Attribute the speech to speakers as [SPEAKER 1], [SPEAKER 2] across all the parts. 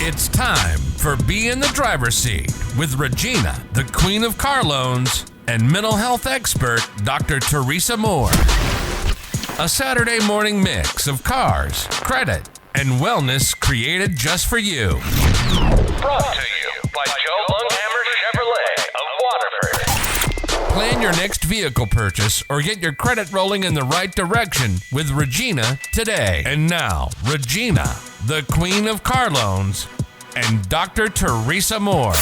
[SPEAKER 1] It's time for Be in the Driver's Seat with Regina, the Queen of Car Loans, and mental health expert, Dr. Teresa Moore. A Saturday morning mix of cars, credit, and wellness created just for you.
[SPEAKER 2] Brought to you by Joe Lunghammer Chevrolet of Waterford.
[SPEAKER 1] Plan your next vehicle purchase or get your credit rolling in the right direction with Regina today. And now, Regina, the Queen of Car Loans, and Dr. Teresa Moore.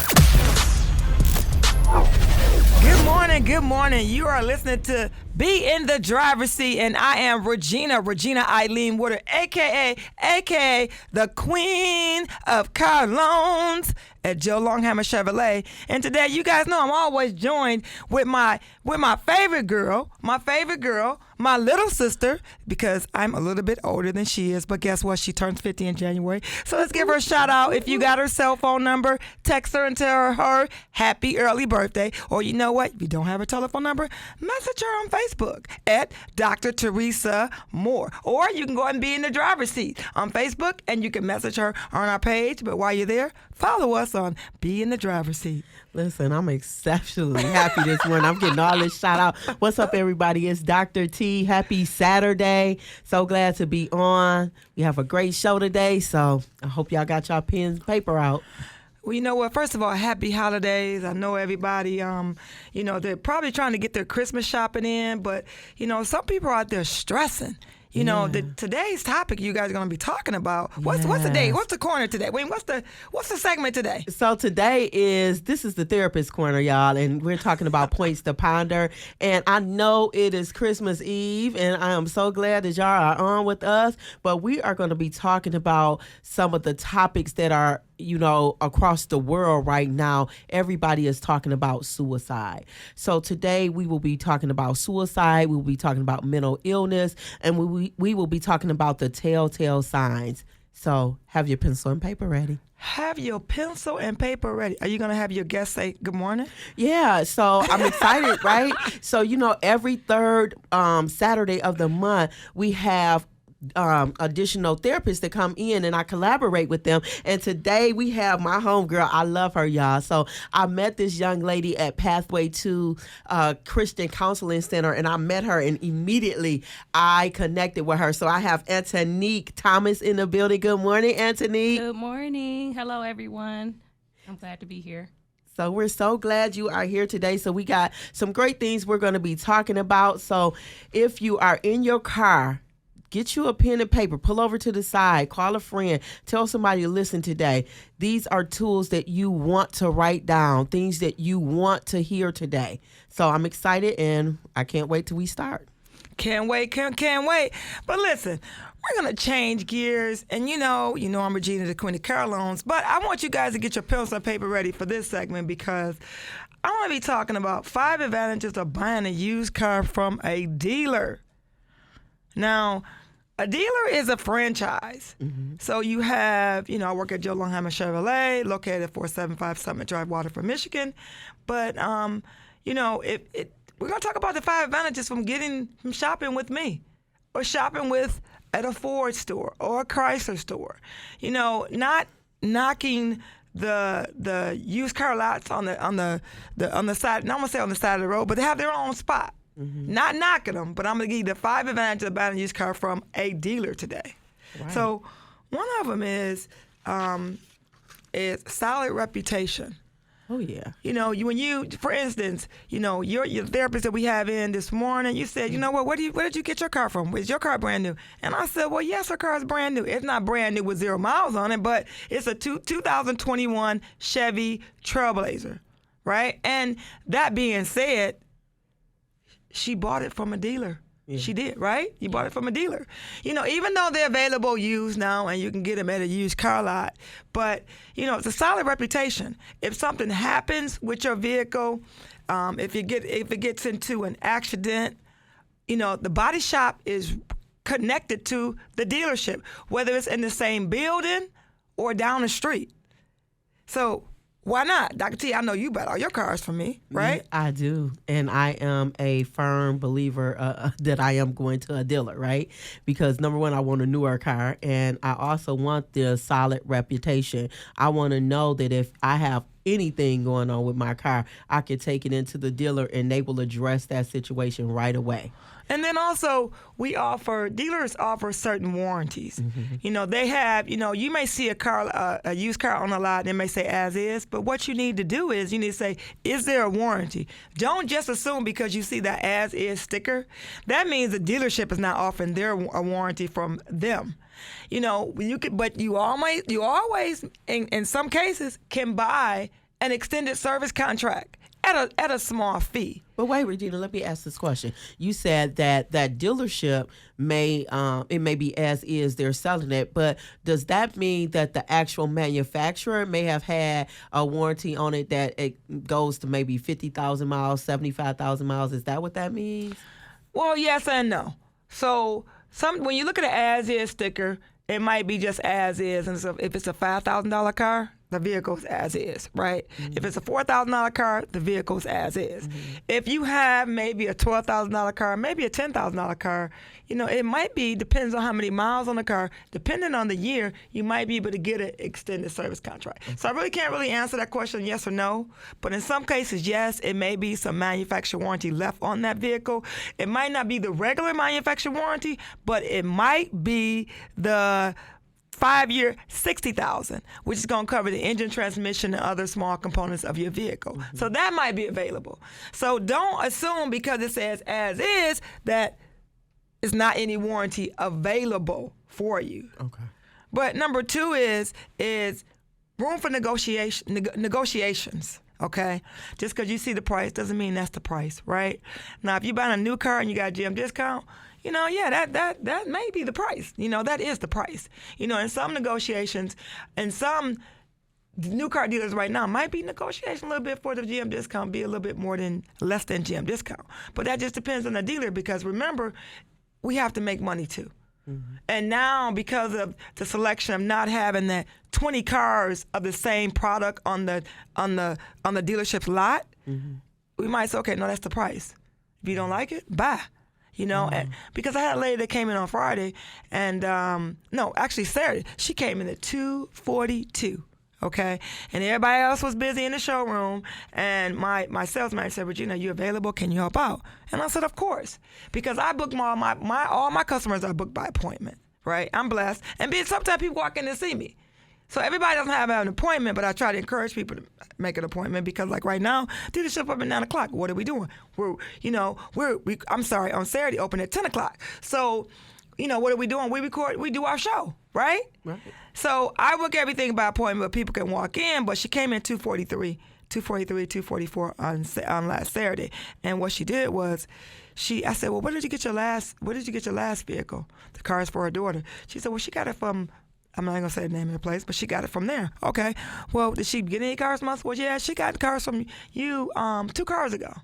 [SPEAKER 3] Good morning. You are listening to Be in the Driver's Seat, and I am Regina Eileen Woodard, a.k.a. the Queen of Car Loans at Joe Longhammer Chevrolet. And today, you guys know I'm always joined with my favorite girl, my little sister, because I'm a little bit older than she is, but guess what? She turns 50 in January. So let's give her a shout out. If you got her cell phone number, text her and tell her happy early birthday. Or you know what? If you don't have her telephone number, message her on Facebook at Dr. Teresa Moore. Or you can go ahead and be in the driver's seat on Facebook, and you can message her on our page. But while you're there, follow us on Be in the Driver's Seat.
[SPEAKER 4] Listen, I'm exceptionally happy this morning. I'm getting all this shout out. What's up, everybody? It's Dr. T. Happy Saturday. So glad to be on. We have a great show today, so I hope y'all got y'all pens and paper out.
[SPEAKER 3] Well, you know what? First of all, happy holidays. I know everybody, they're probably trying to get their Christmas shopping in, but, some people are out there stressing. Today's topic you guys are going to be talking about. What's the day? What's the corner today? Wait, what's the segment today?
[SPEAKER 4] So today this is the therapist corner, y'all, and we're talking about points to ponder. And I know it is Christmas Eve, and I am so glad that y'all are on with us. But we are going to be talking about some of the topics that are across the world right now. Everybody is talking about suicide. So today we will be talking about suicide. We will be talking about mental illness, and we will be talking about the telltale signs. So have your pencil and paper ready.
[SPEAKER 3] Have your pencil and paper ready. Are you going to have your guests say good morning?
[SPEAKER 4] Yeah, so I'm excited, right? So, every third Saturday of the month, we have additional therapists that come in, and I collaborate with them. And today we have my homegirl. I love her, y'all. So I met this young lady at Pathway to Christian Counseling Center, and I met her, and immediately I connected with her. So I have Antanique Thomas in the building. Good morning, Antanique.
[SPEAKER 5] Good morning. Hello, everyone. I'm glad to be here.
[SPEAKER 4] So we're so glad you are here today. So we got some great things we're going to be talking about. So if you are in your car, get you a pen and paper, pull over to the side, call a friend, tell somebody to listen today. These are tools that you want to write down, things that you want to hear today. So I'm excited, and I can't wait till we start.
[SPEAKER 3] Can't wait. But listen, we're going to change gears. And you know I'm Regina, the Queen of Car Loans. But I want you guys to get your pencil and paper ready for this segment, because I want to be talking about 5 advantages of buying a used car from a dealer. Now, a dealer is a franchise. Mm-hmm. So you have, I work at Joe Longhammer Chevrolet, located at 475 Summit Drive, Waterford, Michigan. But, we're going to talk about the 5 advantages from shopping with me, or shopping at a Ford store or a Chrysler store. Not knocking the used car lots on the side. Not going to say on the side of the road, but they have their own spot. Mm-hmm. Not knocking them, but I'm going to give you the 5 advantages of buying a used car from a dealer today. Right. So one of them is solid reputation.
[SPEAKER 4] Oh, yeah.
[SPEAKER 3] For instance, your therapist that we have in this morning, you said, where did you get your car from? Is your car brand new? And I said, well, yes, her car is brand new. It's not brand new with 0 miles on it, but it's a 2021 Chevy Trailblazer, right? And that being said, she bought it from a dealer. Yeah. She did, right? You bought it from a dealer. Even though they're available used now, and you can get them at a used car lot, but, it's a solid reputation. If something happens with your vehicle, if it gets into an accident, the body shop is connected to the dealership, whether it's in the same building or down the street. So Why not? Dr. T, I know you bought all your cars from me, right?
[SPEAKER 4] I do. And I am a firm believer that I am going to a dealer, right? Because number one, I want a newer car, and I also want the solid reputation. I want to know that if I have anything going on with my car, I can take it into the dealer and they will address that situation right away.
[SPEAKER 3] And then also, dealers offer certain warranties. They have, you may see a used car on the lot and it may say as is, but what you need to do is you need to say, is there a warranty? Don't just assume because you see that as is sticker. That means the dealership is not offering a warranty from them. But you always, in some cases, can buy an extended service contract at a small fee.
[SPEAKER 4] But wait, Regina, let me ask this question. You said that dealership may be as is, they're selling it, but does that mean that the actual manufacturer may have had a warranty on it that it goes to maybe 50,000 miles, 75,000 miles? Is that what that means?
[SPEAKER 3] Well, yes and no. So when you look at an as is sticker, it might be just as is, and so if it's a $5,000 car, the vehicle's as is, right? If it's a $4,000 car, the vehicle's as is. If you have maybe a $12,000 car, maybe a $10,000 car, it might be, depends on how many miles on the car, depending on the year, you might be able to get an extended service contract. So I really can't answer that question yes or no, but in some cases, yes, it may be some manufacturer warranty left on that vehicle. It might not be the regular manufacturer warranty, but it might be the 5-year, $60,000, which is going to cover the engine, transmission, and other small components of your vehicle. So that might be available. So don't assume because it says as is that it's not any warranty available for you.
[SPEAKER 4] Okay.
[SPEAKER 3] But number two is room for negotiations. Okay, just because you see the price doesn't mean that's the price, right? Now, if you're buying a new car and you got a GM discount, that may be the price. That is the price. In some negotiations, and some new car dealers right now might be negotiating a little bit for the GM discount, be a little bit less than GM discount. But that just depends on the dealer because remember, we have to make money too. And now, because of the selection of not having that 20 cars of the same product on the dealership's lot, we might say, okay, no, that's the price. If you don't like it, buy. And because I had a lady that came in on Friday, and Saturday, she came in at $242. Okay, and everybody else was busy in the showroom, and my sales manager said, Regina, are you available? Can you help out? And I said, of course, because I book all my customers are booked by appointment, right? I'm blessed, and sometimes people walk in and see me. So everybody doesn't have an appointment, but I try to encourage people to make an appointment because, like right now, dealership open at 9 o'clock. What are we doing? On Saturday open at 10 o'clock. So, what are we doing? We do our show, right?
[SPEAKER 4] Right.
[SPEAKER 3] So I book everything by appointment, but people can walk in. But she came in 244 on last Saturday, and what she did was, I said, well, where did you get your last vehicle? The car is for her daughter. She said, well, she got it from. I'm not going to say the name of the place, but she got it from there. Okay. Well, did she get any cars from us? Well, yeah, she got cars from you 2 cars ago,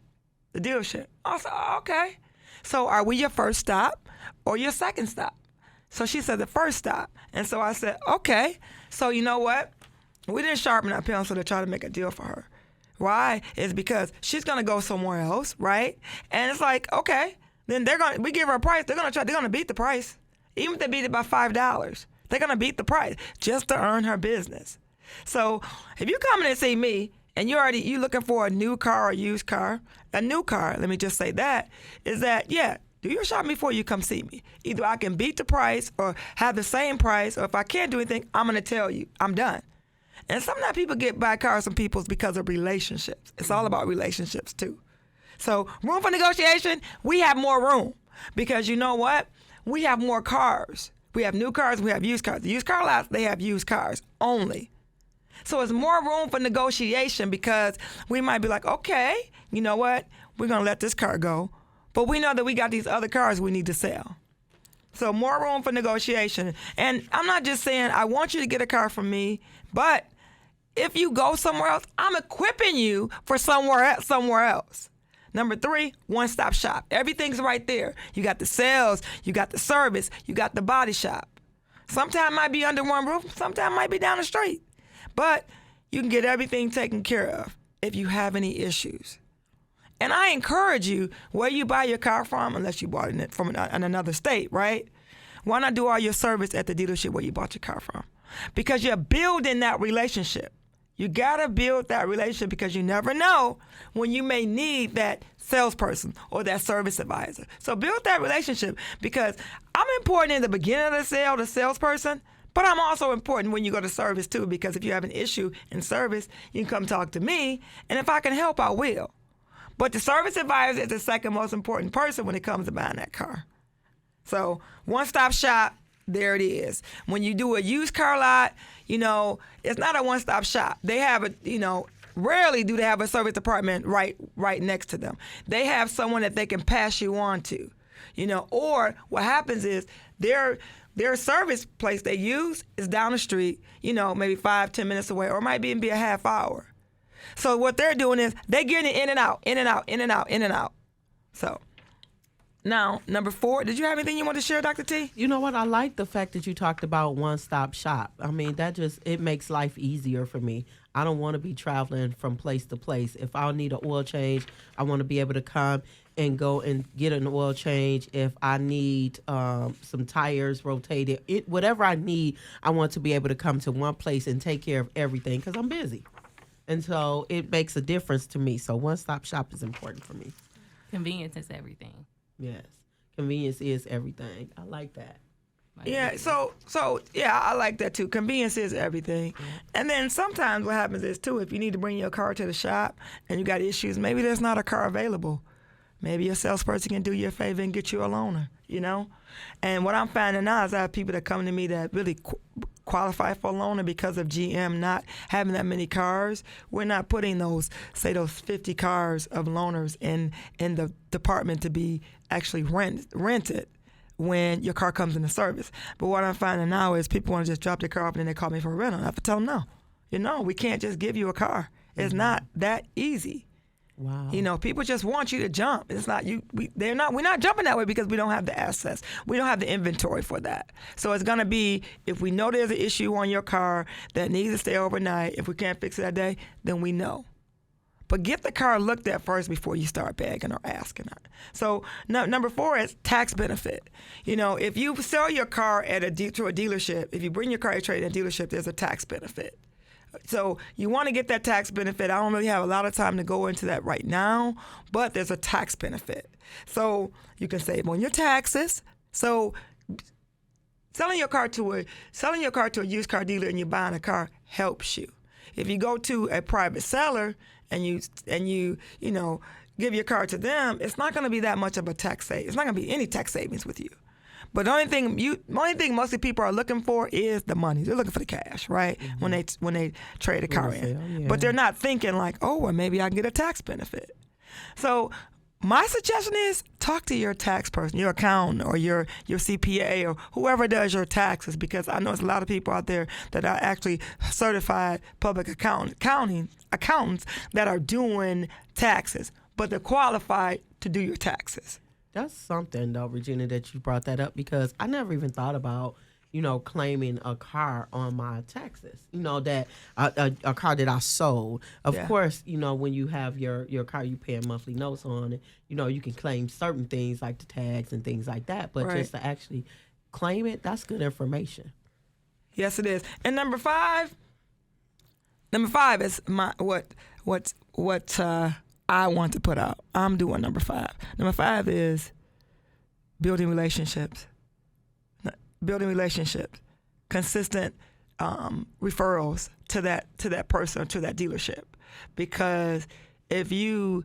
[SPEAKER 3] the dealership. I said, okay. So are we your first stop or your second stop? So she said the first stop. And so I said, okay. So you know what? We didn't sharpen our pencil to try to make a deal for her. Why? It's because she's going to go somewhere else, right? And it's like, okay, then we give her a price. They're going to beat the price. Even if they beat it by $5. They're going to beat the price just to earn her business. So if you come in and see me and you looking for a new car or used car, a new car, let me just say that, is that, do your shopping before you come see me. Either I can beat the price or have the same price, or if I can't do anything, I'm going to tell you I'm done. And sometimes people buy cars from people because of relationships. It's all about relationships too. So room for negotiation, we have more room because you know what? We have more cars. We have new cars, we have used cars. The used car lots, they have used cars only. So it's more room for negotiation because we might be like, okay, you know what? We're going to let this car go. But we know that we got these other cars we need to sell. So more room for negotiation. And I'm not just saying I want you to get a car from me, but if you go somewhere else, I'm equipping you for somewhere else. Number 3, one-stop shop. Everything's right there. You got the sales, you got the service, you got the body shop. Sometimes it might be under one roof, sometimes it might be down the street. But you can get everything taken care of if you have any issues. And I encourage you, where you buy your car from, unless you bought it from another state, right? Why not do all your service at the dealership where you bought your car from? Because you're building that relationship. You gotta build that relationship because you never know when you may need that salesperson or that service advisor. So build that relationship, because I'm important in the beginning of the sale, the salesperson, but I'm also important when you go to service too, because if you have an issue in service, you can come talk to me, and if I can help, I will. But the service advisor is the second most important person when it comes to buying that car. So one-stop shop, there it is. When you do a used car lot, it's not a one-stop shop. They have rarely do they have a service department right next to them. They have someone that they can pass you on to, or what happens is their service place they use is down the street, maybe 5-10 minutes away, or it might even be a half hour. So what they're doing is they're getting it in and out, in and out, in and out, in and out. So now, number 4, did you have anything you want to share, Dr. T?
[SPEAKER 4] You know what? I like the fact that you talked about one-stop shop. I mean, it makes life easier for me. I don't want to be traveling from place to place. If I need an oil change, I want to be able to come and go and get an oil change. If I need some tires rotated, whatever I need, I want to be able to come to one place and take care of everything because I'm busy. And so it makes a difference to me. So one-stop shop is important for me.
[SPEAKER 5] Convenience is everything.
[SPEAKER 4] Yes. Convenience is everything. I like that.
[SPEAKER 3] Yeah, so I like that too. Convenience is everything. And then sometimes what happens is too, if you need to bring your car to the shop and you got issues, maybe there's not a car available. Maybe a salesperson can do you a favor and get you a loaner, And what I'm finding now is I have people that come to me that really qualify for a loaner because of GM not having that many cars. We're not putting those 50 cars of loaners in the department to be actually rented when your car comes into service. But what I'm finding now is people want to just drop their car off and then they call me for a rental. I have to tell them no. We can't just give you a car. It's not that easy.
[SPEAKER 4] Wow.
[SPEAKER 3] People just want you to jump. It's not we're not jumping that way because we don't have the access. We don't have the inventory for that. So it's gonna be, if we know there's an issue on your car that needs to stay overnight, if we can't fix it that day, then we know. But get the car looked at first before you start begging or asking her. So number 4 is tax benefit. If you sell your car to a dealership, if you bring your car to trade at a dealership, there's a tax benefit. So you want to get that tax benefit. I don't really have a lot of time to go into that right now, but there's a tax benefit. So you can save on your taxes. So selling your car to a used car dealer and you're buying a car helps you. If you go to a private seller and you give your car to them, it's not going to be that much of a tax savings. It's not going to be any tax savings with you. But the only thing most people are looking for is the money. They're looking for the cash, right? Mm-hmm. When they trade a car in. Yeah. But they're not thinking like, well, maybe I can get a tax benefit. So my suggestion is talk to your tax person, your accountant, or your CPA, or whoever does your taxes, because I know there's a lot of people out there that are actually certified public accountants that are doing taxes, but they're qualified to do your taxes.
[SPEAKER 4] That's something, though, Regina, that you brought that up, because I never even thought about, claiming a car on my taxes, that a car that I sold. Of course, when you have your car, you pay monthly notes on it. You can claim certain things like the tags and things like that. But just to actually claim it, that's good information.
[SPEAKER 3] Yes, it is. And number 5 is what I want to put out. I'm doing number 5. Number 5 is building relationships. Consistent referrals to that person, to that dealership. Because if you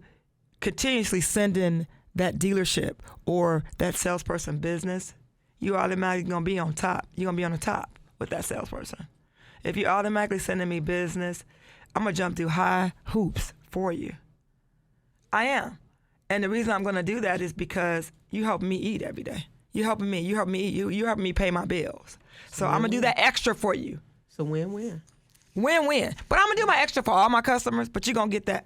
[SPEAKER 3] continuously send in that dealership or that salesperson business, you automatically going to be on top. You're going to be on the top with that salesperson. If you're automatically sending me business, I'm going to jump through high hoops for you. I am. And the reason I'm going to do that is because you help me eat every day. You helping me eat. You helping me pay my bills. So I'm going to do that extra for you.
[SPEAKER 4] So win-win.
[SPEAKER 3] Win-win. But I'm going to do my extra for all my customers, but you're going to get that,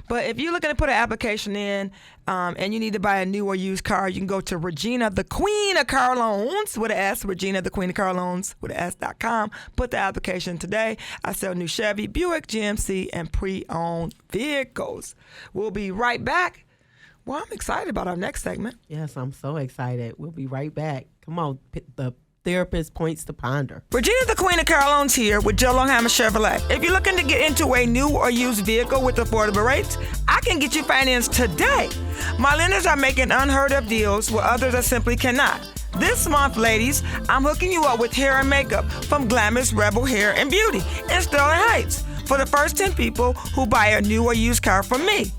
[SPEAKER 3] But if you're looking to put an application in and you need to buy a new or used car, you can go to Regina, the Queen of Car Loans, with an S, Regina, the Queen of Car Loans, with an S.com. Put the application today. I sell new Chevy, Buick, GMC, and pre-owned vehicles. We'll be right back. Well, I'm excited about our next segment.
[SPEAKER 4] Yes, I'm so excited. We'll be right back. Come on, the therapist points to ponder.
[SPEAKER 3] Regina, the Queen of Car Loans here with Joe Longhammer Chevrolet. If you're looking to get into a new or used vehicle with affordable rates, I can get you financed today. My lenders are making unheard of deals where others are simply cannot. This month, ladies, I'm hooking you up with hair and makeup from Glamorous Rebel Hair and Beauty in Sterling Heights for the first 10 people who buy a new or used car from me.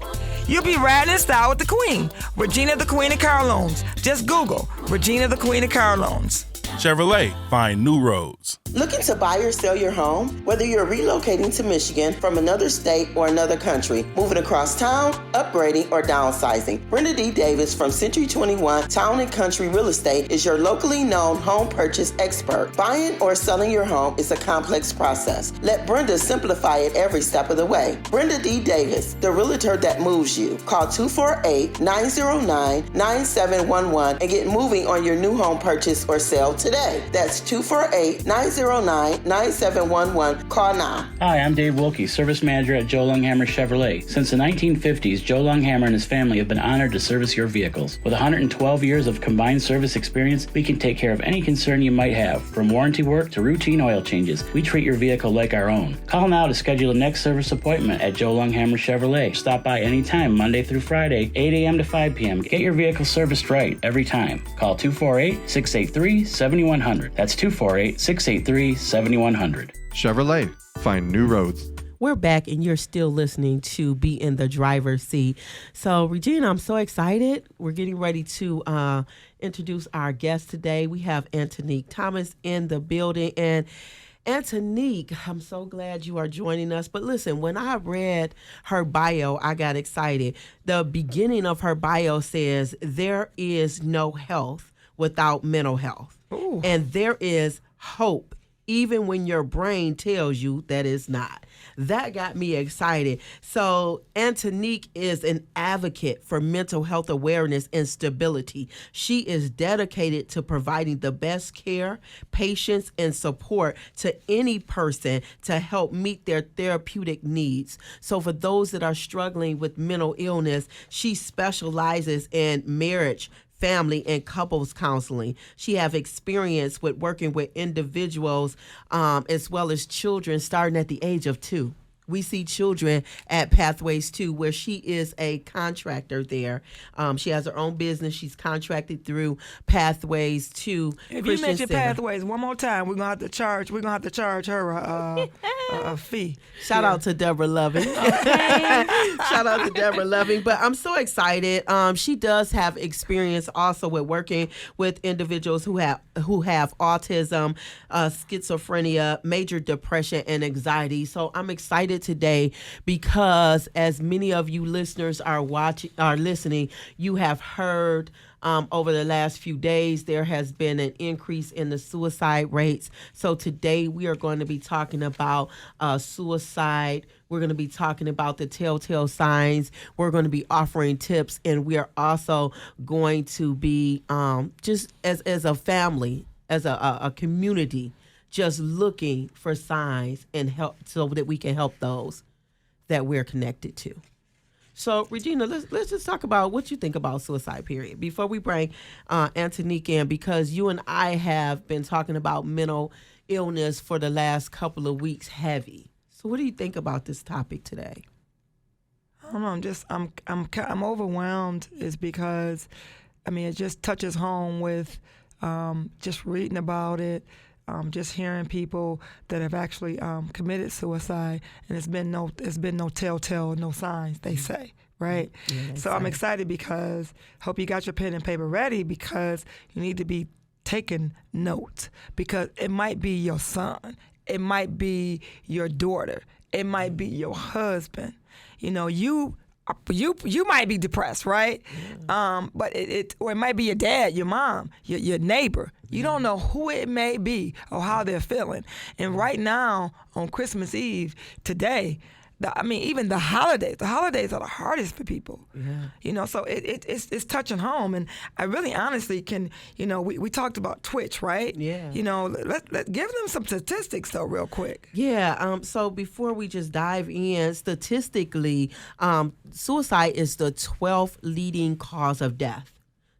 [SPEAKER 3] You'll be riding in style with the Queen, Regina, the Queen of Car Loans. Just Google Regina, the Queen of Car Loans.
[SPEAKER 6] Chevrolet, find new roads.
[SPEAKER 7] Looking to buy or sell your home? Whether you're relocating to Michigan from another state or another country, moving across town, upgrading, or downsizing, Brenda D. Davis from Century 21 Town and Country Real Estate is your locally known home purchase expert. Buying or selling your home is a complex process. Let Brenda simplify it every step of the way. Brenda D. Davis, the realtor that moves you. Call 248-909-9711 and get moving on your new home purchase or sale today. That's 248-909-9711. Call now.
[SPEAKER 8] Hi, I'm Dave Wilkie, Service Manager at Joe Longhammer Chevrolet. Since the 1950s, Joe Longhammer and his family have been honored to service your vehicles. With 112 years of combined service experience, we can take care of any concern you might have. From warranty work to routine oil changes, we treat your vehicle like our own. Call now to schedule a next service appointment at Joe Longhammer Chevrolet. Stop by anytime, Monday through Friday, 8 a.m. to 5 p.m. Get your vehicle serviced right every time. Call 248-683-7100. That's 248-683-7100.
[SPEAKER 9] Chevrolet, find new roads.
[SPEAKER 4] We're back and you're still listening to Be in the Driver's Seat. So, Regina, I'm so excited. We're getting ready to introduce our guest today. We have Antanique Thomas in the building. And Antanique, I'm so glad you are joining us. But listen, when I read her bio, I got excited. The beginning of her bio says, there is no health without mental health. Ooh. And there is hope, even when your brain tells you that it's not. That got me excited. So Antanique is an advocate for mental health awareness and stability. She is dedicated to providing the best care, patience, and support to any person to help meet their therapeutic needs. So for those that are struggling with mental illness, she specializes in marriage, family, and couples counseling. She have experience with working with individuals as well as children starting at the age of 2. We see children at Pathways 2, where she is a contractor there. She has her own business. She's contracted through Pathways 2.
[SPEAKER 3] If you mention Pathways one more time, we're gonna have to charge her a fee.
[SPEAKER 4] Shout out to Deborah Loving. Shout out to Deborah Loving. But I'm so excited. She does have experience also with working with individuals who have autism, schizophrenia, major depression, and anxiety. So I'm excited today because, as many of you listeners are listening, you have heard over the last few days there has been an increase in the suicide rates. So today we are going to be talking about suicide. We're going to be talking about the telltale signs. We're going to be offering tips, and we are also going to be just as a family, as a community, just looking for signs and help so that we can help those that we're connected to. So, Regina, let's just talk about what you think about suicide, period, before we bring Antanique in, because you and I have been talking about mental illness for the last couple of weeks heavy. So what do you think about this topic today?
[SPEAKER 3] I don't know. I'm overwhelmed. Is because, it just touches home with just reading about it. Just hearing people that have actually committed suicide, and it's been no telltale, no signs, they say, right? Yeah, so I'm excited because hope you got your pen and paper ready, because you need to be taking notes, because it might be your son, it might be your daughter, it might be your husband. You might be depressed, right? Yeah. But or it might be your dad, your mom, your neighbor. You don't know who it may be or how they're feeling. And right now, on Christmas Eve, today, even the holidays. The holidays are the hardest for people.
[SPEAKER 4] Yeah.
[SPEAKER 3] So it's touching home. And I really honestly can, we talked about Twitch, right?
[SPEAKER 4] Yeah.
[SPEAKER 3] Let give them some statistics though, real quick.
[SPEAKER 4] Yeah. So before we just dive in, statistically, suicide is the 12th leading cause of death.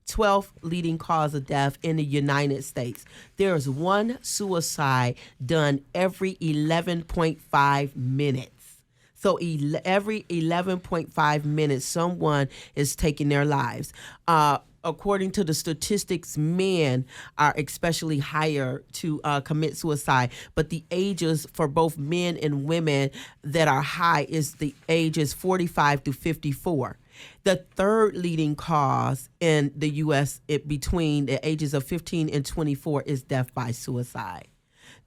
[SPEAKER 4] 12th leading cause of death in the United States. There is one suicide done every 11.5 minutes. So every 11.5 minutes, someone is taking their lives. According to the statistics, men are especially higher to commit suicide. But the ages for both men and women that are high is the ages 45 to 54. The third leading cause in the U.S. between the ages of 15 and 24 is death by suicide.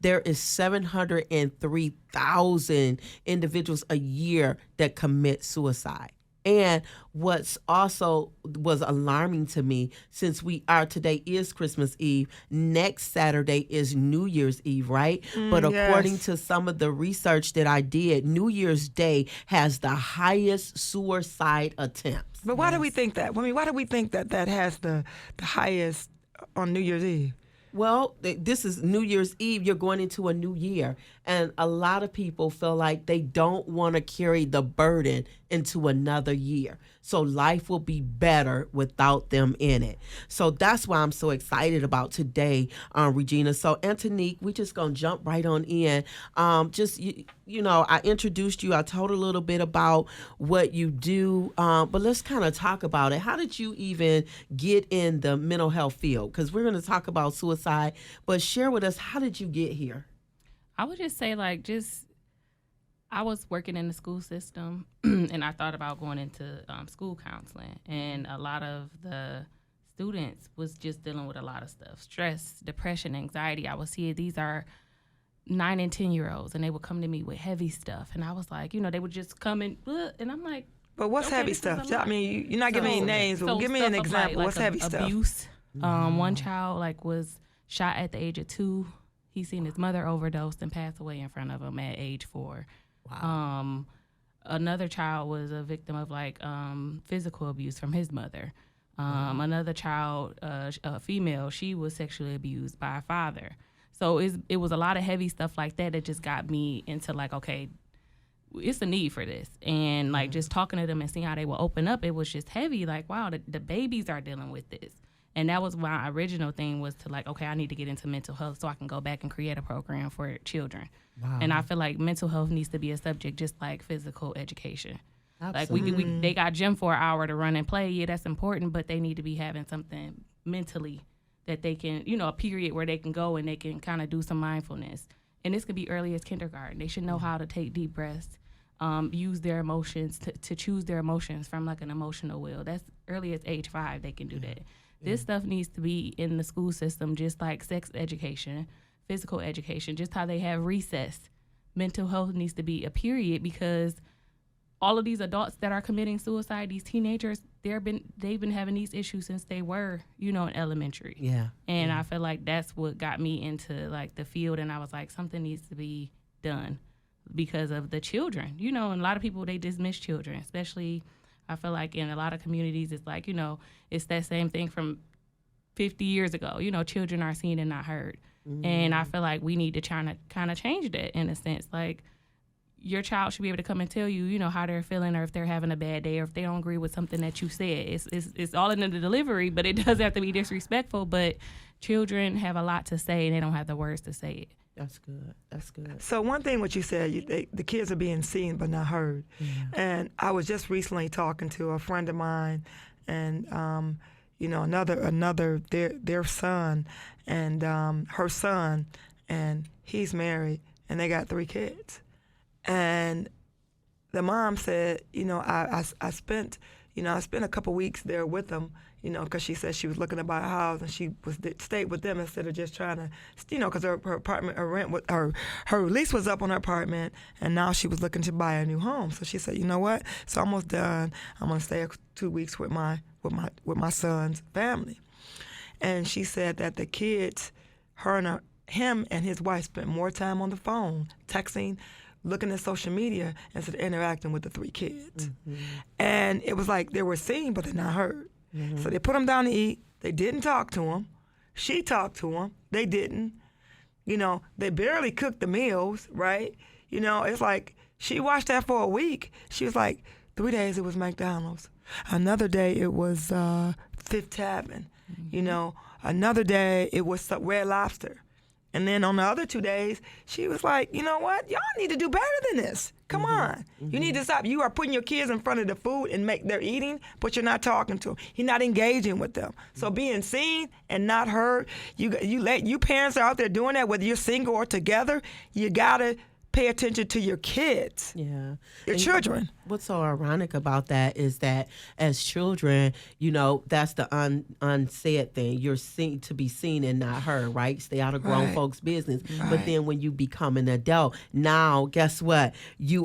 [SPEAKER 4] There is 703,000 individuals a year that commit suicide. And what's also was alarming to me, since today is Christmas Eve, next Saturday is New Year's Eve, right? But according to some of the research that I did, New Year's Day has the highest suicide attempts.
[SPEAKER 3] But why do we think that? Why do we think that has the highest on New Year's Eve?
[SPEAKER 4] Well, this is New Year's Eve. You're going into a new year. And a lot of people feel like they don't want to carry the burden into another year. So life will be better without them in it. So that's why I'm so excited about today, Regina. So Antanique, we just going to jump right on in. I introduced you. I told a little bit about what you do, but let's kind of talk about it. How did you even get in the mental health field? Because we're going to talk about suicide, but share with us, how did you get here?
[SPEAKER 5] I would just say, I was working in the school system, and I thought about going into school counseling. And a lot of the students was just dealing with a lot of stuff, stress, depression, anxiety. I would see these are 9 and 10-year-olds, and they would come to me with heavy stuff. And I was like, they would just come and I'm like,
[SPEAKER 3] but what's heavy stuff? I mean, you're not giving any names, but give me an example. What's heavy stuff?
[SPEAKER 5] Abuse. One child was shot at the age of 2. He seen his mother overdose and pass away in front of him at age 4. Wow. Another child was a victim of physical abuse from his mother. Another child, a female, she was sexually abused by a father. So it was a lot of heavy stuff like that just got me into okay, it's a need for this. And just talking to them and seeing how they will open up, it was just heavy. Wow, the babies are dealing with this. And that was my original thing was to okay, I need to get into mental health so I can go back and create a program for children. Wow. And I feel like mental health needs to be a subject just like physical education.
[SPEAKER 4] Absolutely.
[SPEAKER 5] They got gym for an hour to run and play. Yeah, that's important, but they need to be having something mentally that they can, a period where they can go and they can kind of do some mindfulness. And this could be early as kindergarten. They should know how to take deep breaths, use their emotions, to choose their emotions from an emotional wheel. That's early as age 5, they can do that. This stuff needs to be in the school system, just like sex education, physical education, just how they have recess. Mental health needs to be a period, because all of these adults that are committing suicide, these teenagers, they've been having these issues since they were, in elementary.
[SPEAKER 4] Yeah.
[SPEAKER 5] And I feel like that's what got me into the field, and I was like, something needs to be done because of the children. And a lot of people, they dismiss children, especially I feel like in a lot of communities, it's it's that same thing from 50 years ago. Children are seen and not heard. Mm-hmm. And I feel like we need to try to kind of change that in a sense. Your child should be able to come and tell you, how they're feeling, or if they're having a bad day, or if they don't agree with something that you said. It's all in the delivery, but it doesn't have to be disrespectful. But children have a lot to say, and they don't have the words to say it.
[SPEAKER 4] That's good. That's good.
[SPEAKER 3] So one thing what you said, the kids are being seen but not heard. Yeah. And I was just recently talking to a friend of mine, and another their son, and her son, and he's married, and they got 3 kids. And the mom said, I spent a couple weeks there with them, because she said she was looking to buy a house, and she stayed with them instead of just trying to, because her apartment, her lease was up on her apartment, and now she was looking to buy a new home. So she said, you know what? It's almost done. I'm gonna stay 2 weeks with my son's family. And she said that the kids, him and his wife spent more time on the phone, texting, looking at social media instead of interacting with the 3 kids. And it was like they were seen, but they're not heard. So they put them down to eat. They didn't talk to them. She talked to them. They didn't. You know, they barely cooked the meals, right? You know, it's like she watched that for a week. She was like, 3 days it was McDonald's. Another day it was Fifth Tavern. You know, another day it was Red Lobster. And then on the other 2 days, she was like, you know what? Y'all need to do better than this. Come on. You need to stop. You are putting your kids in front of the food and they're eating, but you're not talking to them. You're not engaging with them. So being seen and not heard, you parents are out there doing that, whether you're single or together, you got to pay attention to your kids.
[SPEAKER 4] Yeah.
[SPEAKER 3] Your children.
[SPEAKER 4] What's so ironic about that is that as children, you know, that's the unsaid thing. You're seen to be seen and not heard, right? Stay out of grown folks' business.
[SPEAKER 3] Right.
[SPEAKER 4] But then when you become an adult, now guess what? You're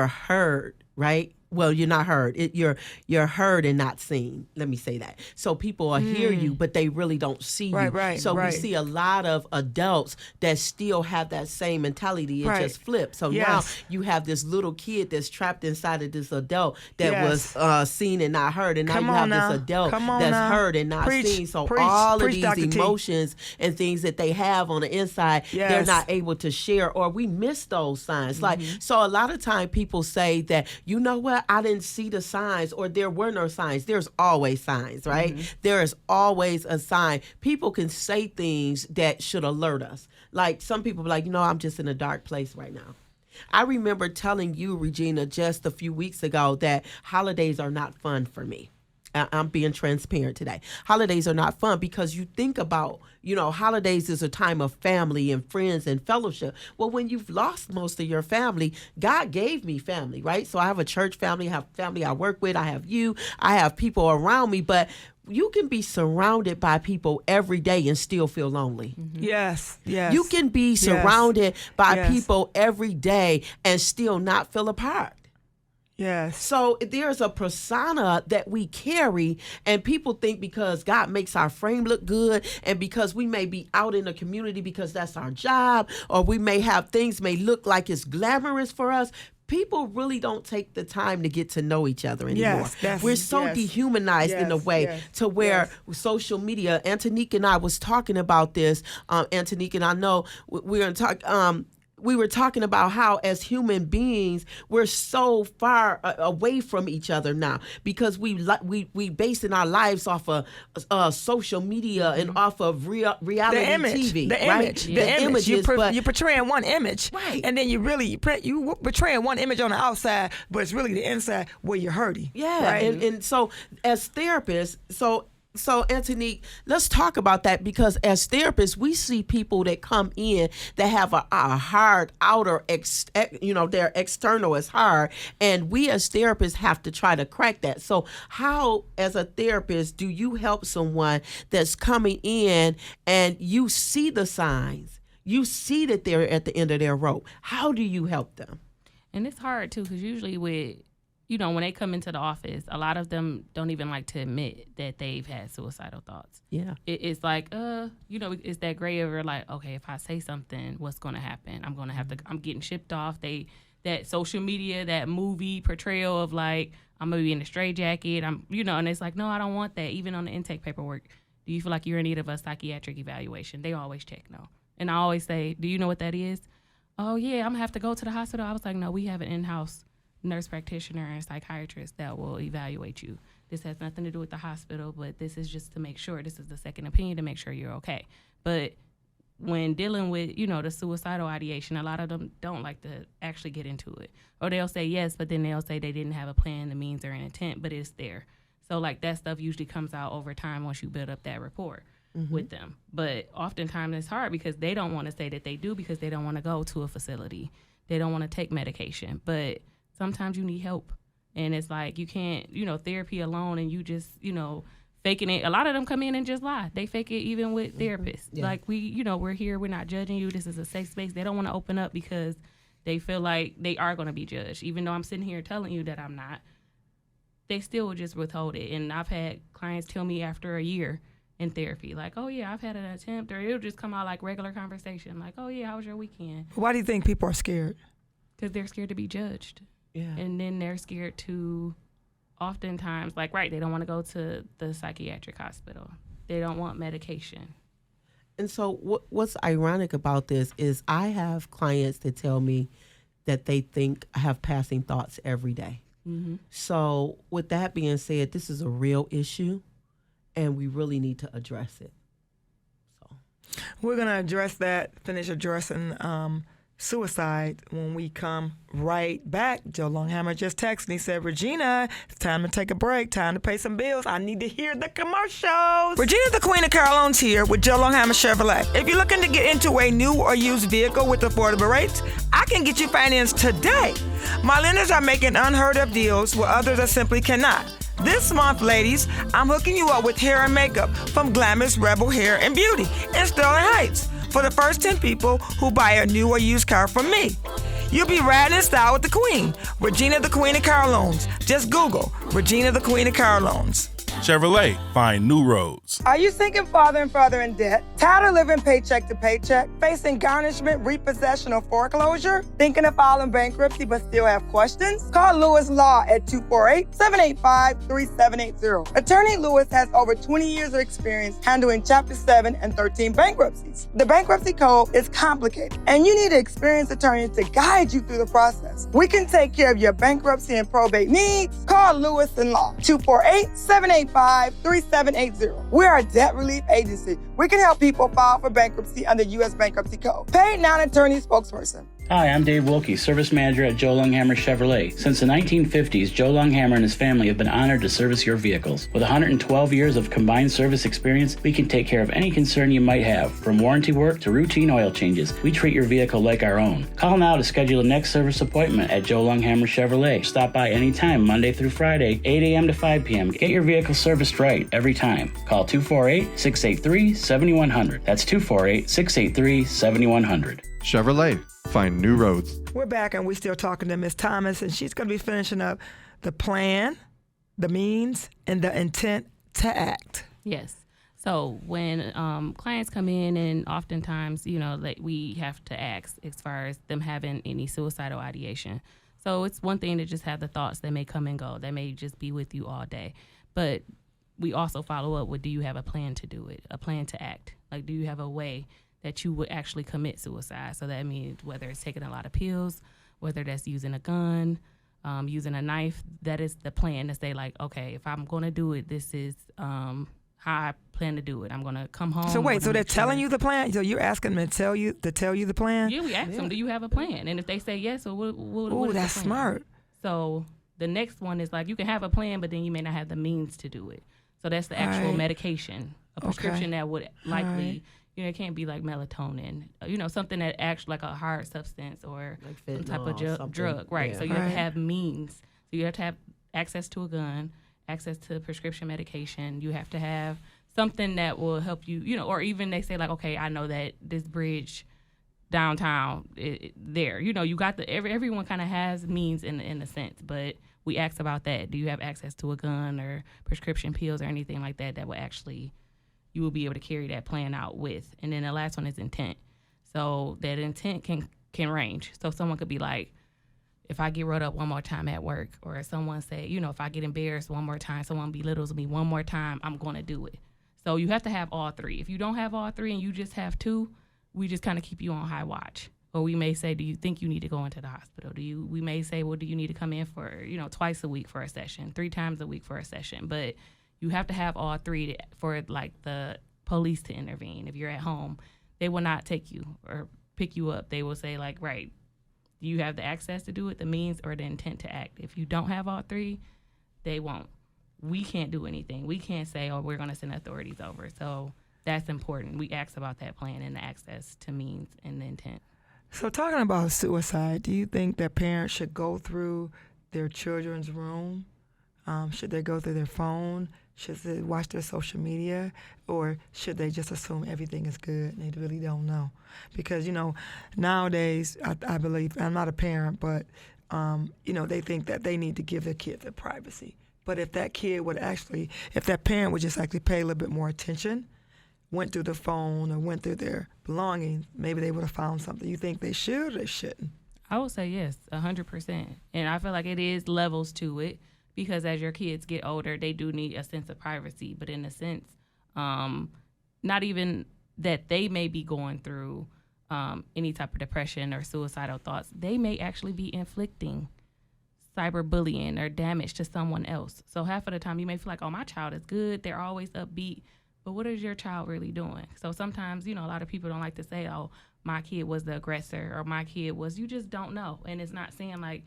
[SPEAKER 4] heard, right? Well, you're not heard. You're heard and not seen. Let me say that. So people will hear you, but they really don't see you.
[SPEAKER 3] Right.
[SPEAKER 4] We see a lot of adults that still have that same mentality. It just flips. So now you have this little kid that's trapped inside of this adult that was seen and not heard, and now you have this adult that's heard and not seen. So all of these emotions and things that they have on the inside, they're not able to share, or we miss those signs. Like, so a lot of time people say that, you know what? I didn't see the signs, or there were no signs. There's always signs, right? There is always a sign. People can say things that should alert us. Like some people be like, you know, I'm just in a dark place right now. I remember telling you, Regina, just a few weeks ago that holidays are not fun for me. I'm being transparent today. Holidays are not fun because you think about, you know, holidays is a time of family and friends and fellowship. Well, when you've lost most of your family, God gave me family, right? So I have a church family, I have family I work with, I have you, I have people around me, but you can be surrounded by people every day and still feel lonely.
[SPEAKER 3] Yes.
[SPEAKER 4] You can be surrounded by people every day and still not feel apart.
[SPEAKER 3] Yes.
[SPEAKER 4] So there's a persona that we carry, and people think because God makes our frame look good, and because we may be out in the community because that's our job, or we may have things may look like it's glamorous for us, people really don't take the time to get to know each other anymore. We're so dehumanized in a way to where social media, Antanique and I was talking about this, Antanique, and I know we're going to talk, we were talking about how as human beings, we're so far away from each other now because we basing our lives off of social media and off of reality TV.
[SPEAKER 3] The image. You're portraying one image, right? And then you portraying one image on the outside, but it's really the inside where you're hurting.
[SPEAKER 4] Yeah, right? and so as therapists, So, Antanique, let's talk about that, because as therapists, we see people that come in that have a hard outer, their external is hard, and we as therapists have to try to crack that. So how, as a therapist, do you help someone that's coming in and you see the signs, you see that they're at the end of their rope? How do you help them?
[SPEAKER 5] And it's hard, too, because usually when they come into the office, a lot of them don't even like to admit that they've had suicidal thoughts. Yeah. It's like, it's that gray area, like, okay, if I say something, what's going to happen? I'm getting shipped off. That social media, that movie portrayal of like, I'm going to be in a straitjacket, and it's like, no, I don't want that. Even on the intake paperwork, do you feel like you're in need of a psychiatric evaluation? They always check no. And I always say, do you know what that is? Oh, yeah, I'm going to have to go to the hospital. I was like, no, we have an in-house nurse practitioner and psychiatrist that will evaluate you. This has nothing to do with the hospital, but this is just to make sure. This is the second opinion to make sure you're okay. But when dealing with, the suicidal ideation, a lot of them don't like to actually get into it. Or they'll say yes, but then they'll say they didn't have a plan, the means, or an intent, but it's there. So like that stuff usually comes out over time once you build up that rapport with them. But oftentimes it's hard because they don't want to say that they do, because they don't want to go to a facility. They don't want to take medication. But sometimes you need help. And it's like you can't, therapy alone and you just, faking it. A lot of them come in and just lie. They fake it even with therapists. Yeah. Like we're here, we're not judging you. This is a safe space. They don't want to open up because they feel like they are going to be judged. Even though I'm sitting here telling you that I'm not, they still will just withhold it. And I've had clients tell me after a year in therapy. Like, oh, yeah, I've had an attempt. Or it'll just come out like regular conversation. Like, oh, yeah, how was your weekend?
[SPEAKER 3] Why do you think people are scared?
[SPEAKER 5] Because they're scared to be judged.
[SPEAKER 4] Yeah.
[SPEAKER 5] And then they're scared to oftentimes, like, right, they don't want to go to the psychiatric hospital. They don't want medication.
[SPEAKER 4] And so what's ironic about this is I have clients that tell me that they think I have passing thoughts every day.
[SPEAKER 5] Mm-hmm.
[SPEAKER 4] So with that being said, this is a real issue, and we really need to address it. So
[SPEAKER 3] We're going to address that, finish addressing suicide when we come right back. Joe Longhammer just texted me. He said, Regina, it's time to take a break. Time to pay some bills. I need to hear the commercials. Regina, the Queen of Carlones here with Joe Longhammer Chevrolet. If you're looking to get into a new or used vehicle with affordable rates, I can get you financed today. My lenders are making unheard of deals where others are simply cannot. This month, ladies, I'm hooking you up with hair and makeup from Glamorous Rebel Hair and Beauty in Sterling Heights for the first 10 people who buy a new or used car from me. You'll be riding in style with the Queen, Regina the Queen of Carlones. Just Google Regina the Queen of Carlones.
[SPEAKER 6] Chevrolet, find new roads.
[SPEAKER 3] Are you sinking farther and further in debt? Tired of living paycheck to paycheck? Facing garnishment, repossession, or foreclosure? Thinking of filing bankruptcy but still have questions? Call Lewis Law at 248-785-3780. Attorney Lewis has over 20 years of experience handling Chapter 7 and 13 bankruptcies. The bankruptcy code is complicated, and you need an experienced attorney to guide you through the process. We can take care of your bankruptcy and probate needs. Call Lewis and Law, 248-785-3780. We're a debt relief agency. We can help people file for bankruptcy under U.S. Bankruptcy Code. Paid non-attorney spokesperson.
[SPEAKER 8] Hi, I'm Dave Wilkie, Service Manager at Joe Longhammer Chevrolet. Since the 1950s, Joe Longhammer and his family have been honored to service your vehicles. With 112 years of combined service experience, we can take care of any concern you might have. From warranty work to routine oil changes, we treat your vehicle like our own. Call now to schedule a next service appointment at Joe Longhammer Chevrolet. Stop by anytime, Monday through Friday, 8 a.m. to 5 p.m. Get your vehicle serviced right every time. Call 248-683-7100. That's 248-683-7100.
[SPEAKER 9] Chevrolet, find new roads.
[SPEAKER 3] We're back, and we're still talking to Ms. Thomas, and she's going to be finishing up the plan, the means, and the intent to act.
[SPEAKER 5] Yes. So when clients come in, and oftentimes, that we have to ask as far as them having any suicidal ideation. So it's one thing to just have the thoughts that may come and go, that may just be with you all day. But we also follow up with, do you have a plan to do it, a plan to act? Like, do you have a way that you would actually commit suicide? So that means whether it's taking a lot of pills, whether that's using a gun, using a knife, that is the plan to say, like, okay, if I'm going to do it, this is how I plan to do it. I'm going to come home.
[SPEAKER 3] So wait, so they're telling you the plan? So you're asking them to tell you the plan?
[SPEAKER 5] Yeah, we ask them, do you have a plan? And if they say yes, so what is
[SPEAKER 3] that's
[SPEAKER 5] the plan?
[SPEAKER 3] smart.
[SPEAKER 5] So the next one is like, you can have a plan, but then you may not have the means to do it. So that's the actual medication, a prescription that would likely... it can't be like melatonin, something that acts like a hard substance or like some type of drug, right? Yeah. So you have to have means. So you have to have access to a gun, access to prescription medication. You have to have something that will help you, or even they say like, okay, I know that this bridge downtown, there, you got everyone kind of has means in a sense, but we ask about that. Do you have access to a gun or prescription pills or anything like that will actually... you will be able to carry that plan out with. And then the last one is intent. So that intent can range. So someone could be like, if I get rolled up one more time at work, or someone say, if I get embarrassed one more time, someone belittles me one more time, I'm going to do it. So you have to have all three. If you don't have all three and you just have two, we just kind of keep you on high watch. Or we may say, do you think you need to go into the hospital? We may say, well, do you need to come in for, twice a week for a session, 3 times a week for a session? But you have to have all three for like the police to intervene. If you're at home, they will not take you or pick you up. They will say like, right, you have the access to do it, the means, or the intent to act. If you don't have all three, they won't. We can't do anything. We can't say, oh, we're going to send authorities over. So that's important. We ask about that plan and the access to means and the intent.
[SPEAKER 3] So talking about suicide, do you think that parents should go through their children's room? Should they go through their phone? Should they watch their social media? Or should they just assume everything is good and they really don't know? Because, nowadays, I believe, I'm not a parent, but, they think that they need to give their kids their privacy. But if that parent would just actually pay a little bit more attention, went through the phone or went through their belongings, maybe they would have found something. You think they should or they shouldn't?
[SPEAKER 5] I would say yes, 100%. And I feel like it is levels to it, because as your kids get older, they do need a sense of privacy. But in a sense, not even that they may be going through any type of depression or suicidal thoughts, they may actually be inflicting cyberbullying or damage to someone else. So half of the time you may feel like, oh, my child is good, they're always upbeat, but what is your child really doing? So sometimes, a lot of people don't like to say, oh, my kid was the aggressor or my kid was, you just don't know. And it's not saying like,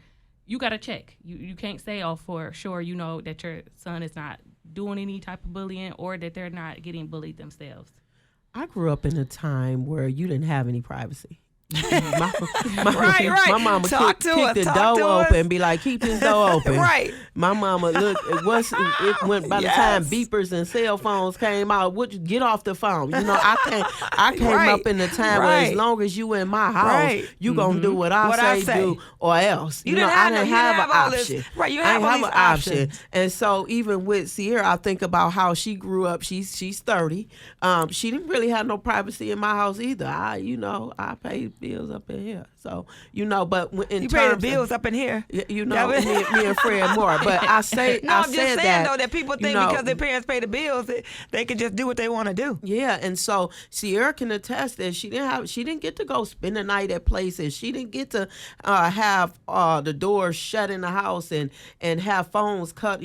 [SPEAKER 5] you got to check. You can't say, oh, for sure, that your son is not doing any type of bullying or that they're not getting bullied themselves.
[SPEAKER 4] I grew up in a time where you didn't have any privacy. my mama kicked the door open and be like, keep this door open.
[SPEAKER 3] Right.
[SPEAKER 4] My mama, look, once it went, by the time beepers and cell phones came out, get off the phone. I came up in the time where as long as you in my house, you gonna do what I say do or else. I didn't have an option.
[SPEAKER 3] Right, you have all these options.
[SPEAKER 4] And so even with Sierra, I think about how she grew up. She's 30. She didn't really have no privacy in my house either. I paid bills up in here. So, but in
[SPEAKER 3] you
[SPEAKER 4] terms
[SPEAKER 3] pay the bills up in here.
[SPEAKER 4] Me and Fred more. But I'm just saying
[SPEAKER 3] though that people think because their parents pay the bills, they can just do what they want to do.
[SPEAKER 4] Yeah, and so Sierra can attest that she didn't get to go spend the night at places. She didn't get to have the doors shut in the house and have phones cut,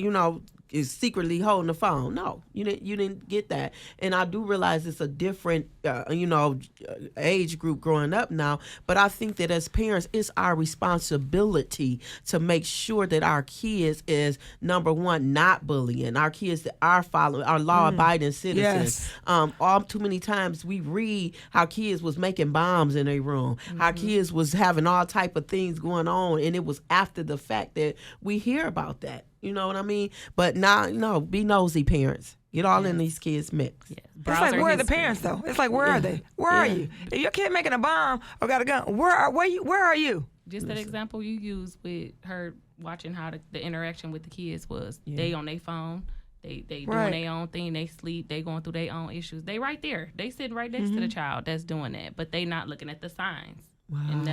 [SPEAKER 4] is secretly holding the phone. No, you didn't get that. And I do realize it's a different, age group growing up now. But I think that as parents, it's our responsibility to make sure that our kids is, number one, not bullying. Our kids that are following, our law-abiding citizens.
[SPEAKER 3] Yes.
[SPEAKER 4] All too many times we read how kids was making bombs in their room, how kids was having all type of things going on, and it was after the fact that we hear about that. You know what I mean? But now, no, be nosy, parents. Get all in these kids' mix.
[SPEAKER 5] Yeah.
[SPEAKER 3] It's like, where are the parents, though? It's like, where are they? Where are you? If your kid making a bomb or got a gun, where are you?
[SPEAKER 5] Just that example you used with her watching how the interaction with the kids was. They on their phone. They doing their own thing. They sleep. They going through their own issues. They right there. They sitting right next to the child that's doing that. But they not looking at the signs.
[SPEAKER 4] Wow.
[SPEAKER 5] And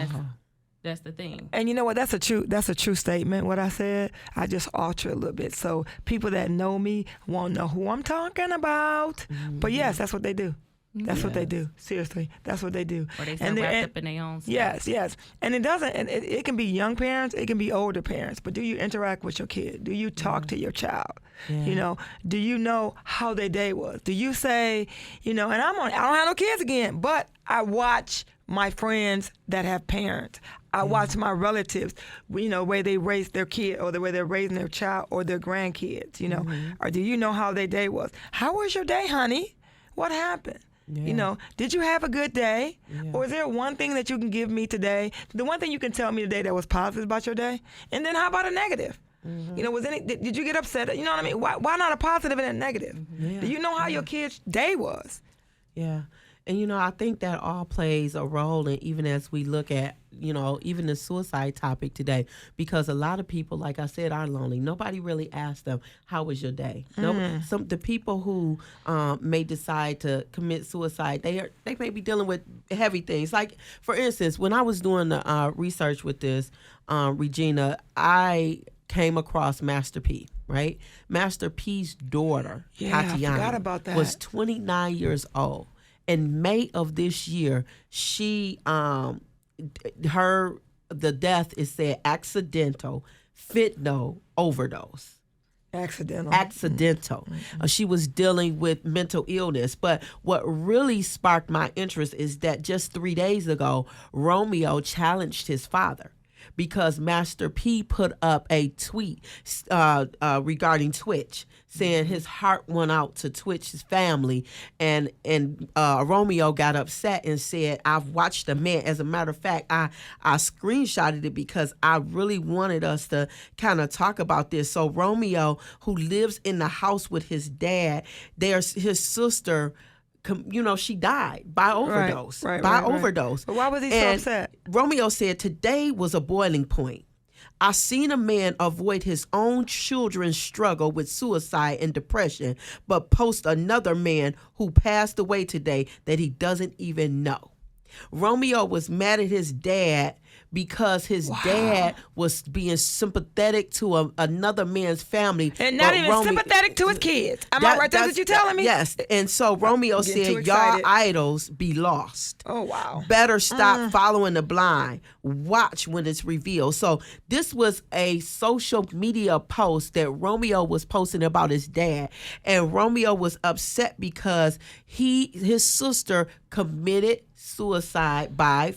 [SPEAKER 5] that's the thing.
[SPEAKER 3] And you know what? That's a true statement. What I said, I just alter a little bit so people that know me won't know who I'm talking about. But yes, that's what they do. That's what they do. Seriously, that's what they do.
[SPEAKER 5] Or they start wrapped up in their own stuff.
[SPEAKER 3] Yes. And it doesn't. And it can be young parents. It can be older parents. But do you interact with your kid? Do you talk to your child? Yeah. Do you know how their day was? Do you say, and I don't have no kids again, but I watch my friends that have parents. I watch my relatives, where they raise their kid or the way they're raising their child or their grandkids, Or do you know how their day was? How was your day, honey? What happened? Yeah. Did you have a good day? Yeah. Or is there one thing that you can give me today? The one thing you can tell me today that was positive about your day? And then how about a negative? Mm-hmm. Did you get upset? You know what I mean? Why not a positive and a negative? Yeah. Do you know how your kid's day was?
[SPEAKER 4] Yeah. And, I think that all plays a role, and even as we look at, even the suicide topic today, because a lot of people, like I said, are lonely. Nobody really asks them, how was your day? The people who may decide to commit suicide, they may be dealing with heavy things. Like, for instance, when I was doing the research with this, Regina, I came across Master P, right? Master P's daughter, Tatiana,
[SPEAKER 3] I forgot about that.
[SPEAKER 4] Was 29 years old. In May of this year, she, the death is said accidental fentanyl overdose.
[SPEAKER 3] Accidental.
[SPEAKER 4] Mm-hmm. She was dealing with mental illness. But what really sparked my interest is that just 3 days ago, Romeo challenged his father, because Master P put up a tweet regarding Twitch, saying his heart went out to Twitch's family, and Romeo got upset and said, I've watched the man. As a matter of fact, I screenshotted it because I really wanted us to kind of talk about this. So Romeo, who lives in the house with his dad, there's his sister, she died by overdose. Overdose.
[SPEAKER 3] But why was he so upset?
[SPEAKER 4] Romeo said, today was a boiling point. I seen a man avoid his own children's struggle with suicide and depression, but post another man who passed away today that he doesn't even know. Romeo was mad at his dad because his dad was being sympathetic to another man's family.
[SPEAKER 3] And not even sympathetic to his kids. Am I right? That's what you're telling me?
[SPEAKER 4] Yes. And so Romeo said, y'all idols be lost.
[SPEAKER 3] Oh, wow.
[SPEAKER 4] Better stop following the blind. Watch when it's revealed. So this was a social media post that Romeo was posting about his dad. And Romeo was upset because his sister committed suicide by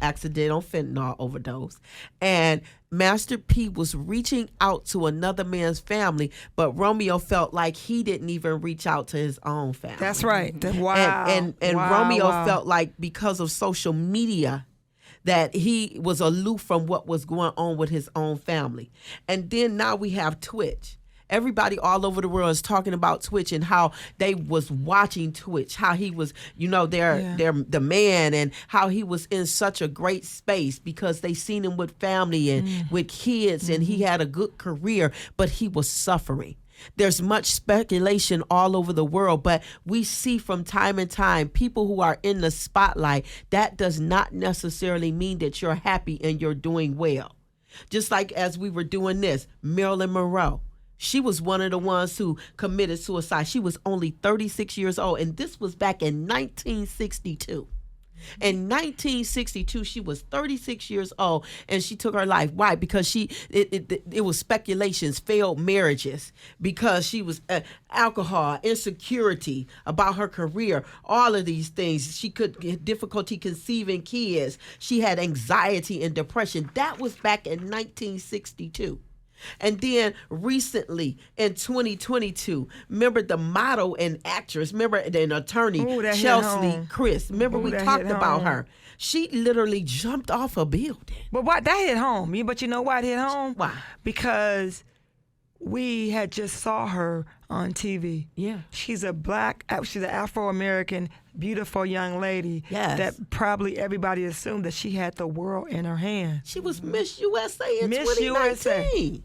[SPEAKER 4] accidental fentanyl overdose. And Master P was reaching out to another man's family, but Romeo felt like he didn't even reach out to his own family.
[SPEAKER 3] That's right. Wow.
[SPEAKER 4] And Romeo felt like because of social media that he was aloof from what was going on with his own family. And then now we have Twitch. Everybody all over the world is talking about Twitch and how they was watching Twitch, how he was, the man, and how he was in such a great space because they seen him with family and with kids, and he had a good career, but he was suffering. There's much speculation all over the world, but we see from time to time people who are in the spotlight. That does not necessarily mean that you're happy and you're doing well. Just like as we were doing this, Marilyn Monroe. She was one of the ones who committed suicide. She was only 36 years old, and this was back in 1962. In 1962, she was 36 years old, and she took her life. Why? Because it was speculations, failed marriages, because she was alcohol, insecurity about her career, all of these things. She could get difficulty conceiving kids. She had anxiety and depression. That was back in 1962. And then recently in 2022, remember the model and actress, remember an attorney, Chelsea Chris. Remember we talked about her. She literally jumped off a building.
[SPEAKER 3] But why that hit home? But you know why it hit home?
[SPEAKER 4] Why?
[SPEAKER 3] Because we had just saw her on TV.
[SPEAKER 4] Yeah.
[SPEAKER 3] She's an Afro-American, beautiful young lady.
[SPEAKER 4] Yes.
[SPEAKER 3] That probably everybody assumed that she had the world in her hand.
[SPEAKER 4] She was Miss USA in
[SPEAKER 3] Miss
[SPEAKER 4] 2019.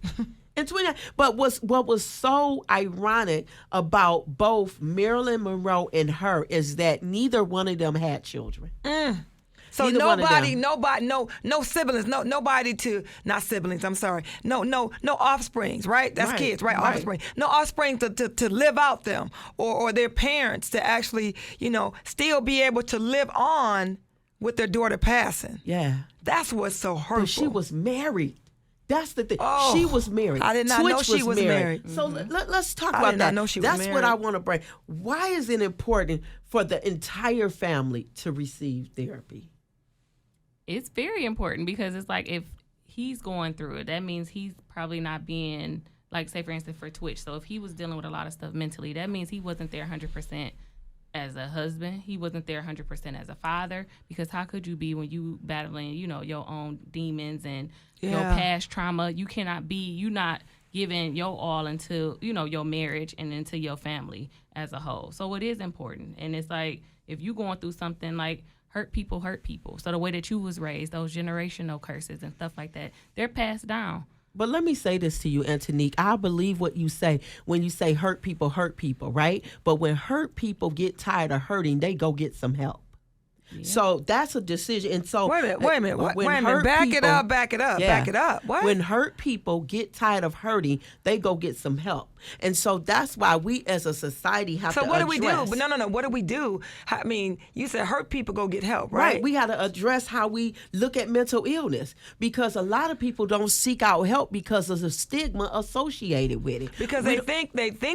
[SPEAKER 4] USA. But what was so ironic about both Marilyn Monroe and her is that neither one of them had children.
[SPEAKER 3] So no siblings, not siblings, I'm sorry. No offsprings, right? That's
[SPEAKER 4] right,
[SPEAKER 3] kids, right?
[SPEAKER 4] Right.
[SPEAKER 3] Offspring. No offspring to live out them or their parents to actually, still be able to live on with their daughter passing.
[SPEAKER 4] Yeah.
[SPEAKER 3] That's what's so hurtful.
[SPEAKER 4] But she was married. That's the thing.
[SPEAKER 3] Oh,
[SPEAKER 4] she was married.
[SPEAKER 3] I did not know she was married.
[SPEAKER 4] So let's talk
[SPEAKER 3] I
[SPEAKER 4] about
[SPEAKER 3] did
[SPEAKER 4] that.
[SPEAKER 3] not know she was
[SPEAKER 4] That's
[SPEAKER 3] married.
[SPEAKER 4] what I want to bring. Why is it important for the entire family to receive therapy?
[SPEAKER 5] It's very important because it's like if he's going through it, that means he's probably not being, like, say, for instance, for Twitch. So if he was dealing with a lot of stuff mentally, that means he wasn't there 100% as a husband. He wasn't there 100% as a father, because how could you be when you battling, your own demons and your past trauma? You cannot be, you not giving your all into, your marriage and into your family as a whole. So it is important. And it's like, if you going through something like hurt people. So the way that you was raised, those generational curses and stuff like that, they're passed down.
[SPEAKER 4] But let me say this to you, Antanique. I believe what you say when you say hurt people, right? But when hurt people get tired of hurting, they go get some help. Yeah. So that's a decision. And so
[SPEAKER 3] wait a minute. Back it up. What?
[SPEAKER 4] When hurt people get tired of hurting, they go get some help. And so that's why we as a society have to address.
[SPEAKER 3] So what do we do? But no. What do we do? I mean, you said hurt people go get help, right?
[SPEAKER 4] Right. We got to address how we look at mental illness, because a lot of people don't seek out help because of the stigma associated with it.
[SPEAKER 3] Because they think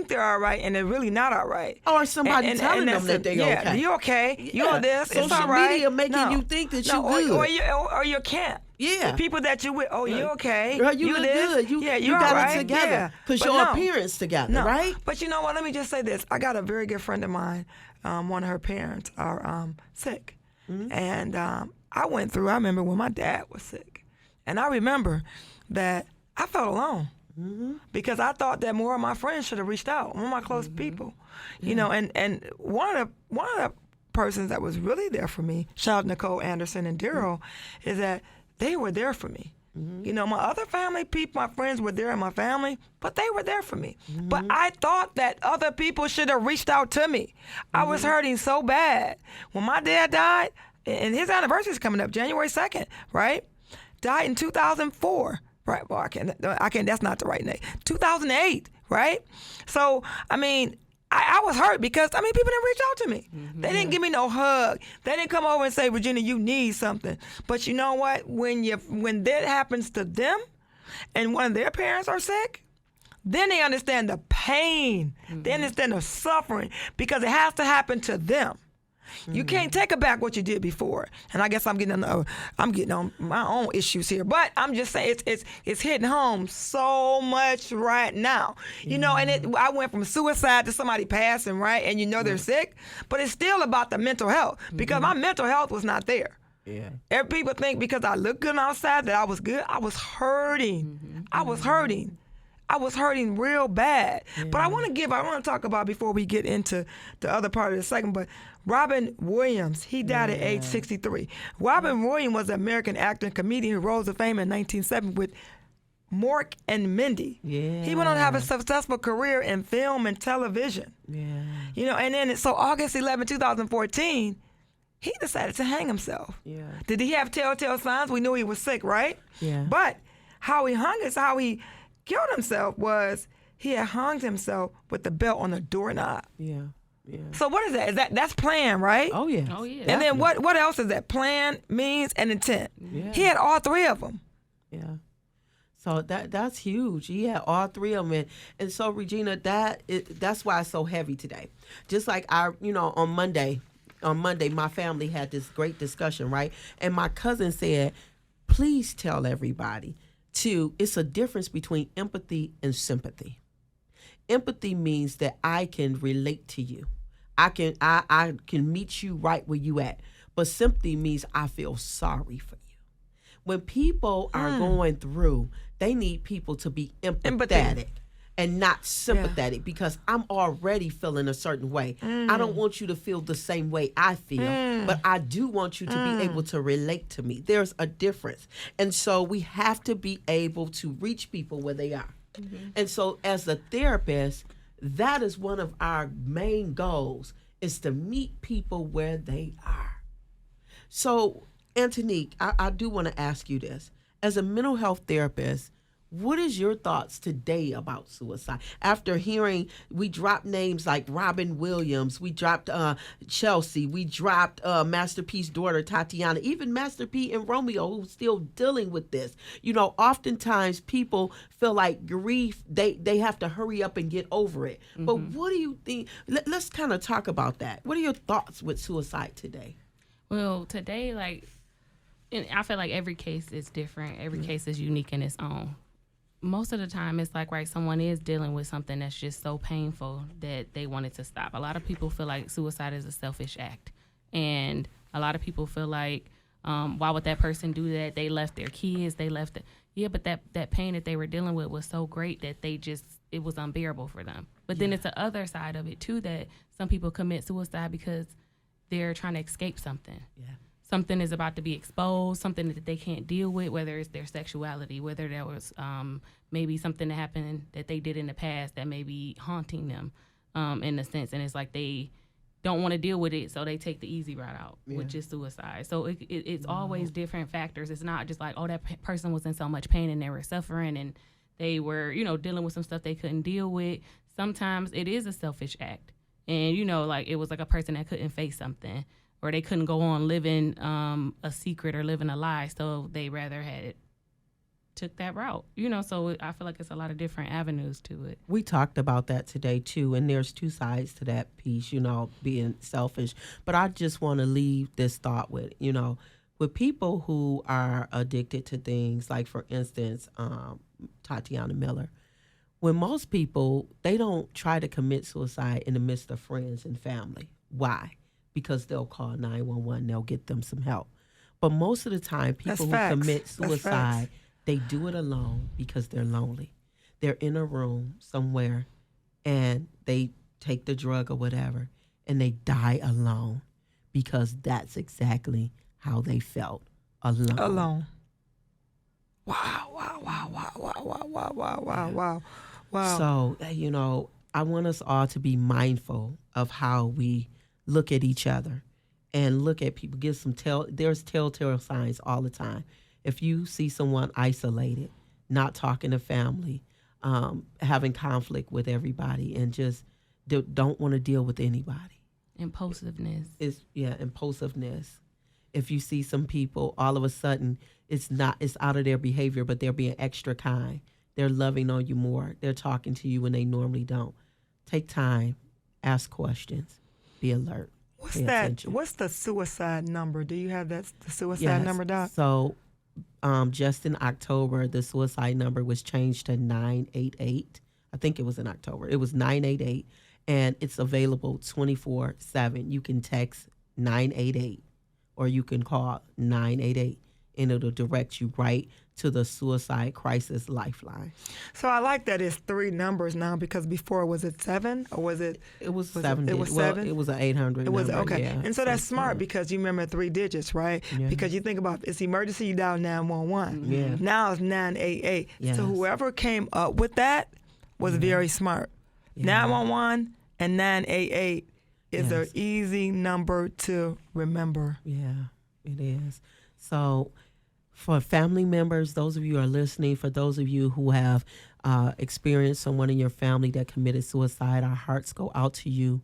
[SPEAKER 3] they're all right and they're really not all right.
[SPEAKER 4] Or somebody telling them that they're okay.
[SPEAKER 3] Yeah, you're okay. You're this. It's
[SPEAKER 4] Social
[SPEAKER 3] all right.
[SPEAKER 4] media making you think that you're good.
[SPEAKER 3] Or you can't.
[SPEAKER 4] Yeah.
[SPEAKER 3] The people that you're with, you okay.
[SPEAKER 4] Girl, you look good. You got
[SPEAKER 3] right.
[SPEAKER 4] it together. Because your appearance together, right?
[SPEAKER 3] But you know what? Let me just say this. I got a very good friend of mine. One of her parents are sick. Mm-hmm. And I remember when my dad was sick. And I remember that I felt alone. Mm-hmm. Because I thought that more of my friends should have reached out, more of my close people. Yeah. And one of the persons that was really there for me, shout out Nicole Anderson and Daryl, is that they were there for me. You know, my other family people, my friends were there in my family, but they were there for me. But I thought that other people should have reached out to me. I was hurting so bad. When my dad died, and his anniversary is coming up, January 2nd, right? Died in 2004. Right, well, I can't, that's not the right name. 2008, right? So, I mean, I was hurt because, I mean, people didn't reach out to me. They didn't give me no hug. They didn't come over and say, Regina, you need something. But you know what? When that happens to them and one of their parents are sick, then they understand the pain. They understand the suffering because it has to happen to them. You can't take back what you did before. And I guess I'm getting on my own issues here. But I'm just saying it's hitting home so much right now. You know, and I went from suicide to somebody passing, right? And you know they're sick. But it's still about the mental health because my mental health was not there. Yeah. Every people think because I look good outside that I was good. I was hurting. I was hurting. I was hurting real bad. Yeah. But I want to talk about before we get into the other part of the segment, but Robin Williams, he died at age 63. Robin Williams was an American actor and comedian who rose to fame in 1970 with Mork and Mindy. Yeah. He went on to have a successful career in film and television. Yeah. You know, and then so August 11, 2014, he decided to hang himself. Yeah. Did he have telltale signs? We knew he was sick, right? Yeah. But how he killed himself was he had hung himself with the belt on the doorknob. Yeah. Yeah. So what is that? That's plan, right? Oh yeah. Oh yeah. And then what else is that? Plan, means, and intent. Yeah. He had all three of them. Yeah.
[SPEAKER 4] So that's huge. He had all three of them, and so Regina, that's why it's so heavy today. Just like on Monday, my family had this great discussion, right? And my cousin said, "Please tell everybody it's a difference between empathy and sympathy. Empathy means that I can relate to you. I can meet you right where you at. But sympathy means I feel sorry for you. When people are going through, they need people to be empathetic and not sympathetic because I'm already feeling a certain way. I don't want you to feel the same way I feel, but I do want you to be able to relate to me. There's a difference. And so we have to be able to reach people where they are. And so as a therapist, that is one of our main goals, is to meet people where they are. So, Antanique, I do want to ask you this. As a mental health therapist, what is your thoughts today about suicide? After hearing, we dropped names like Robin Williams, we dropped Chelsea, we dropped Master P's daughter, Tatiana, even Master P and Romeo, who's still dealing with this. You know, oftentimes people feel like grief, they have to hurry up and get over it. But what do you think? Let's kind of talk about that. What are your thoughts with suicide today?
[SPEAKER 5] Well, today, I feel like every case is different. Every case is unique in its own. Most of the time, it's like, right, someone is dealing with something that's just so painful that they want it to stop. A lot of people feel like suicide is a selfish act. And a lot of people feel like, why would that person do that? They left their kids, but that pain that they were dealing with was so great that it was unbearable for them. But then it's the other side of it, too, that some people commit suicide because they're trying to escape something. Yeah. Something is about to be exposed, something that they can't deal with, whether it's their sexuality, whether there was maybe something that happened that they did in the past that may be haunting them in a sense. And it's like they don't want to deal with it, so they take the easy route out, which is suicide. So it's always different factors. It's not just like, that person was in so much pain and they were suffering and they were, dealing with some stuff they couldn't deal with. Sometimes it is a selfish act. And, it was like a person that couldn't face something, or they couldn't go on living a secret or living a lie, so they rather took that route. So I feel like it's a lot of different avenues to it.
[SPEAKER 4] We talked about that today, too, and there's two sides to that piece, being selfish. But I just want to leave this thought with people who are addicted to things, like, for instance, Tatiana Miller. When most people, they don't try to commit suicide in the midst of friends and family. Why? Because they'll call 911, they'll get them some help. But most of the time, people who commit suicide, they do it alone because they're lonely. They're in a room somewhere and they take the drug or whatever and they die alone because that's exactly how they felt, alone.
[SPEAKER 3] Wow.
[SPEAKER 4] So, I want us all to be mindful of how we look at each other and look at people. There's telltale signs all the time. If you see someone isolated, not talking to family, having conflict with everybody, and just don't want to deal with anybody.
[SPEAKER 5] Impulsiveness.
[SPEAKER 4] Impulsiveness. If you see some people, all of a sudden, it's out of their behavior, but they're being extra kind. They're loving on you more. They're talking to you when they normally don't. Take time, ask questions, be alert.
[SPEAKER 3] What's
[SPEAKER 4] pay
[SPEAKER 3] that?
[SPEAKER 4] attention.
[SPEAKER 3] What's the suicide number? Do you have the suicide number, Doc?
[SPEAKER 4] So, just in October, the suicide number was changed to 988. I think it was in October. It was 988, and it's available 24/7. You can text 988, or you can call 988, and it'll direct you right to the Suicide Crisis Lifeline.
[SPEAKER 3] So I like that it's 3 numbers now, because before, was it 7 or was it?
[SPEAKER 4] It was 7.
[SPEAKER 3] It was 7.
[SPEAKER 4] It was an 800.
[SPEAKER 3] It was
[SPEAKER 4] number,
[SPEAKER 3] okay,
[SPEAKER 4] yeah.
[SPEAKER 3] and so that's smart, because you remember 3 digits, right?
[SPEAKER 4] Yeah.
[SPEAKER 3] Because you think about, it's emergency, you dial 911.
[SPEAKER 4] Yeah.
[SPEAKER 3] Now it's 988.
[SPEAKER 4] Yes.
[SPEAKER 3] So whoever came up with that was very smart.
[SPEAKER 4] Yeah.
[SPEAKER 3] 911 and 988 is
[SPEAKER 4] Yes.
[SPEAKER 3] an easy number to remember.
[SPEAKER 4] Yeah, it is. So, for family members, those of you who are listening, for those of you who have experienced someone in your family that committed suicide, our hearts go out to you.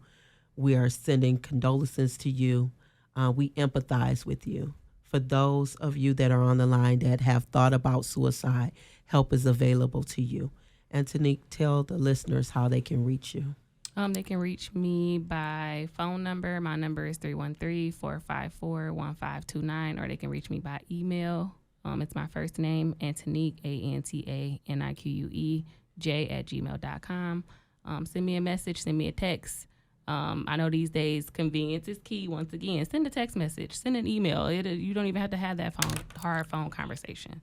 [SPEAKER 4] We are sending condolences to you. We empathize with you. For those of you that are on the line that have thought about suicide, help is available to you. Antanique, tell the listeners how they can reach you.
[SPEAKER 5] They can reach me by phone number. My number is 313-454-1529, or they can reach me by email. It's my first name, Antanique, ANTANIQUE, j@gmail.com. Send me a message, send me a text. I know these days convenience is key. Once again, send a text message, send an email. You don't even have to have that hard phone conversation.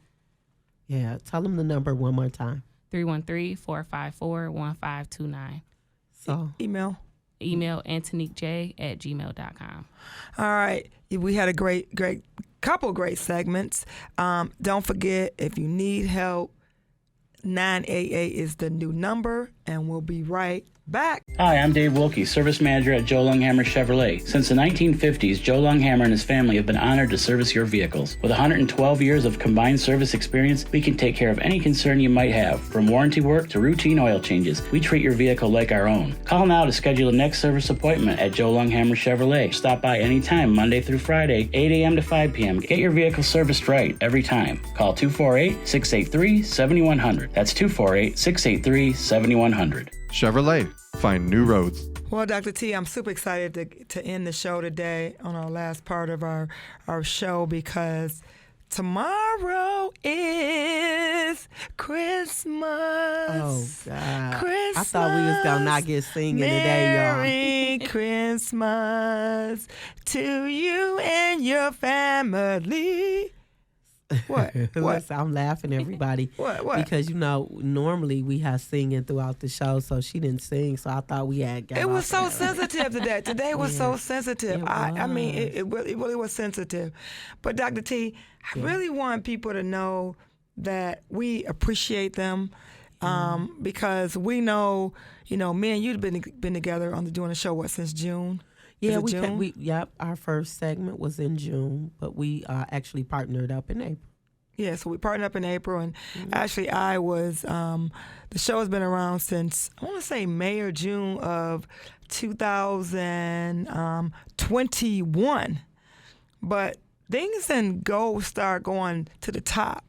[SPEAKER 4] Yeah, tell them the number one more time.
[SPEAKER 5] 313-454-1529.
[SPEAKER 4] So
[SPEAKER 3] Email
[SPEAKER 5] AntaniqueJ@gmail.com.
[SPEAKER 3] All right. We had a couple great segments. Don't forget, if you need help, 988 is the new number, and we'll be right back.
[SPEAKER 8] Hi, I'm Dave Wilkie, Service Manager at Joe Longhammer Chevrolet. Since the 1950s, Joe Longhammer and his family have been honored to service your vehicles. With 112 years of combined service experience, we can take care of any concern you might have. From warranty work to routine oil changes, we treat your vehicle like our own. Call now to schedule a next service appointment at Joe Longhammer Chevrolet. Stop by anytime, Monday through Friday, 8 a.m. to 5 p.m. Get your vehicle serviced right every time. Call 248-683-7100. That's 248-683-7100.
[SPEAKER 9] Chevrolet, find new roads.
[SPEAKER 3] Well, Dr. T, I'm super excited to end the show today on our last part of our show, because tomorrow is Christmas.
[SPEAKER 4] Oh, God.
[SPEAKER 3] Christmas.
[SPEAKER 4] I thought we was going to not get singing today, y'all.
[SPEAKER 3] Merry Christmas to you and your family. What?
[SPEAKER 4] Listen, I'm laughing, everybody.
[SPEAKER 3] What?
[SPEAKER 4] Because, normally we have singing throughout the show, so she didn't sing, so I thought we had got
[SPEAKER 3] It was
[SPEAKER 4] off
[SPEAKER 3] so
[SPEAKER 4] that.
[SPEAKER 3] sensitive today. Today was so sensitive.
[SPEAKER 4] It
[SPEAKER 3] I mean,
[SPEAKER 4] was.
[SPEAKER 3] it really was sensitive. But Dr. T, I really want people to know that we appreciate them, because we know, me and you've been together doing the show, since June?
[SPEAKER 4] Yeah,
[SPEAKER 3] Is it June?
[SPEAKER 4] our first segment was in June, but we actually partnered up in April.
[SPEAKER 3] Yeah, so we partnered up in April, and actually I was, the show has been around since, I want to say May or June of 2021. But things didn't start going to the top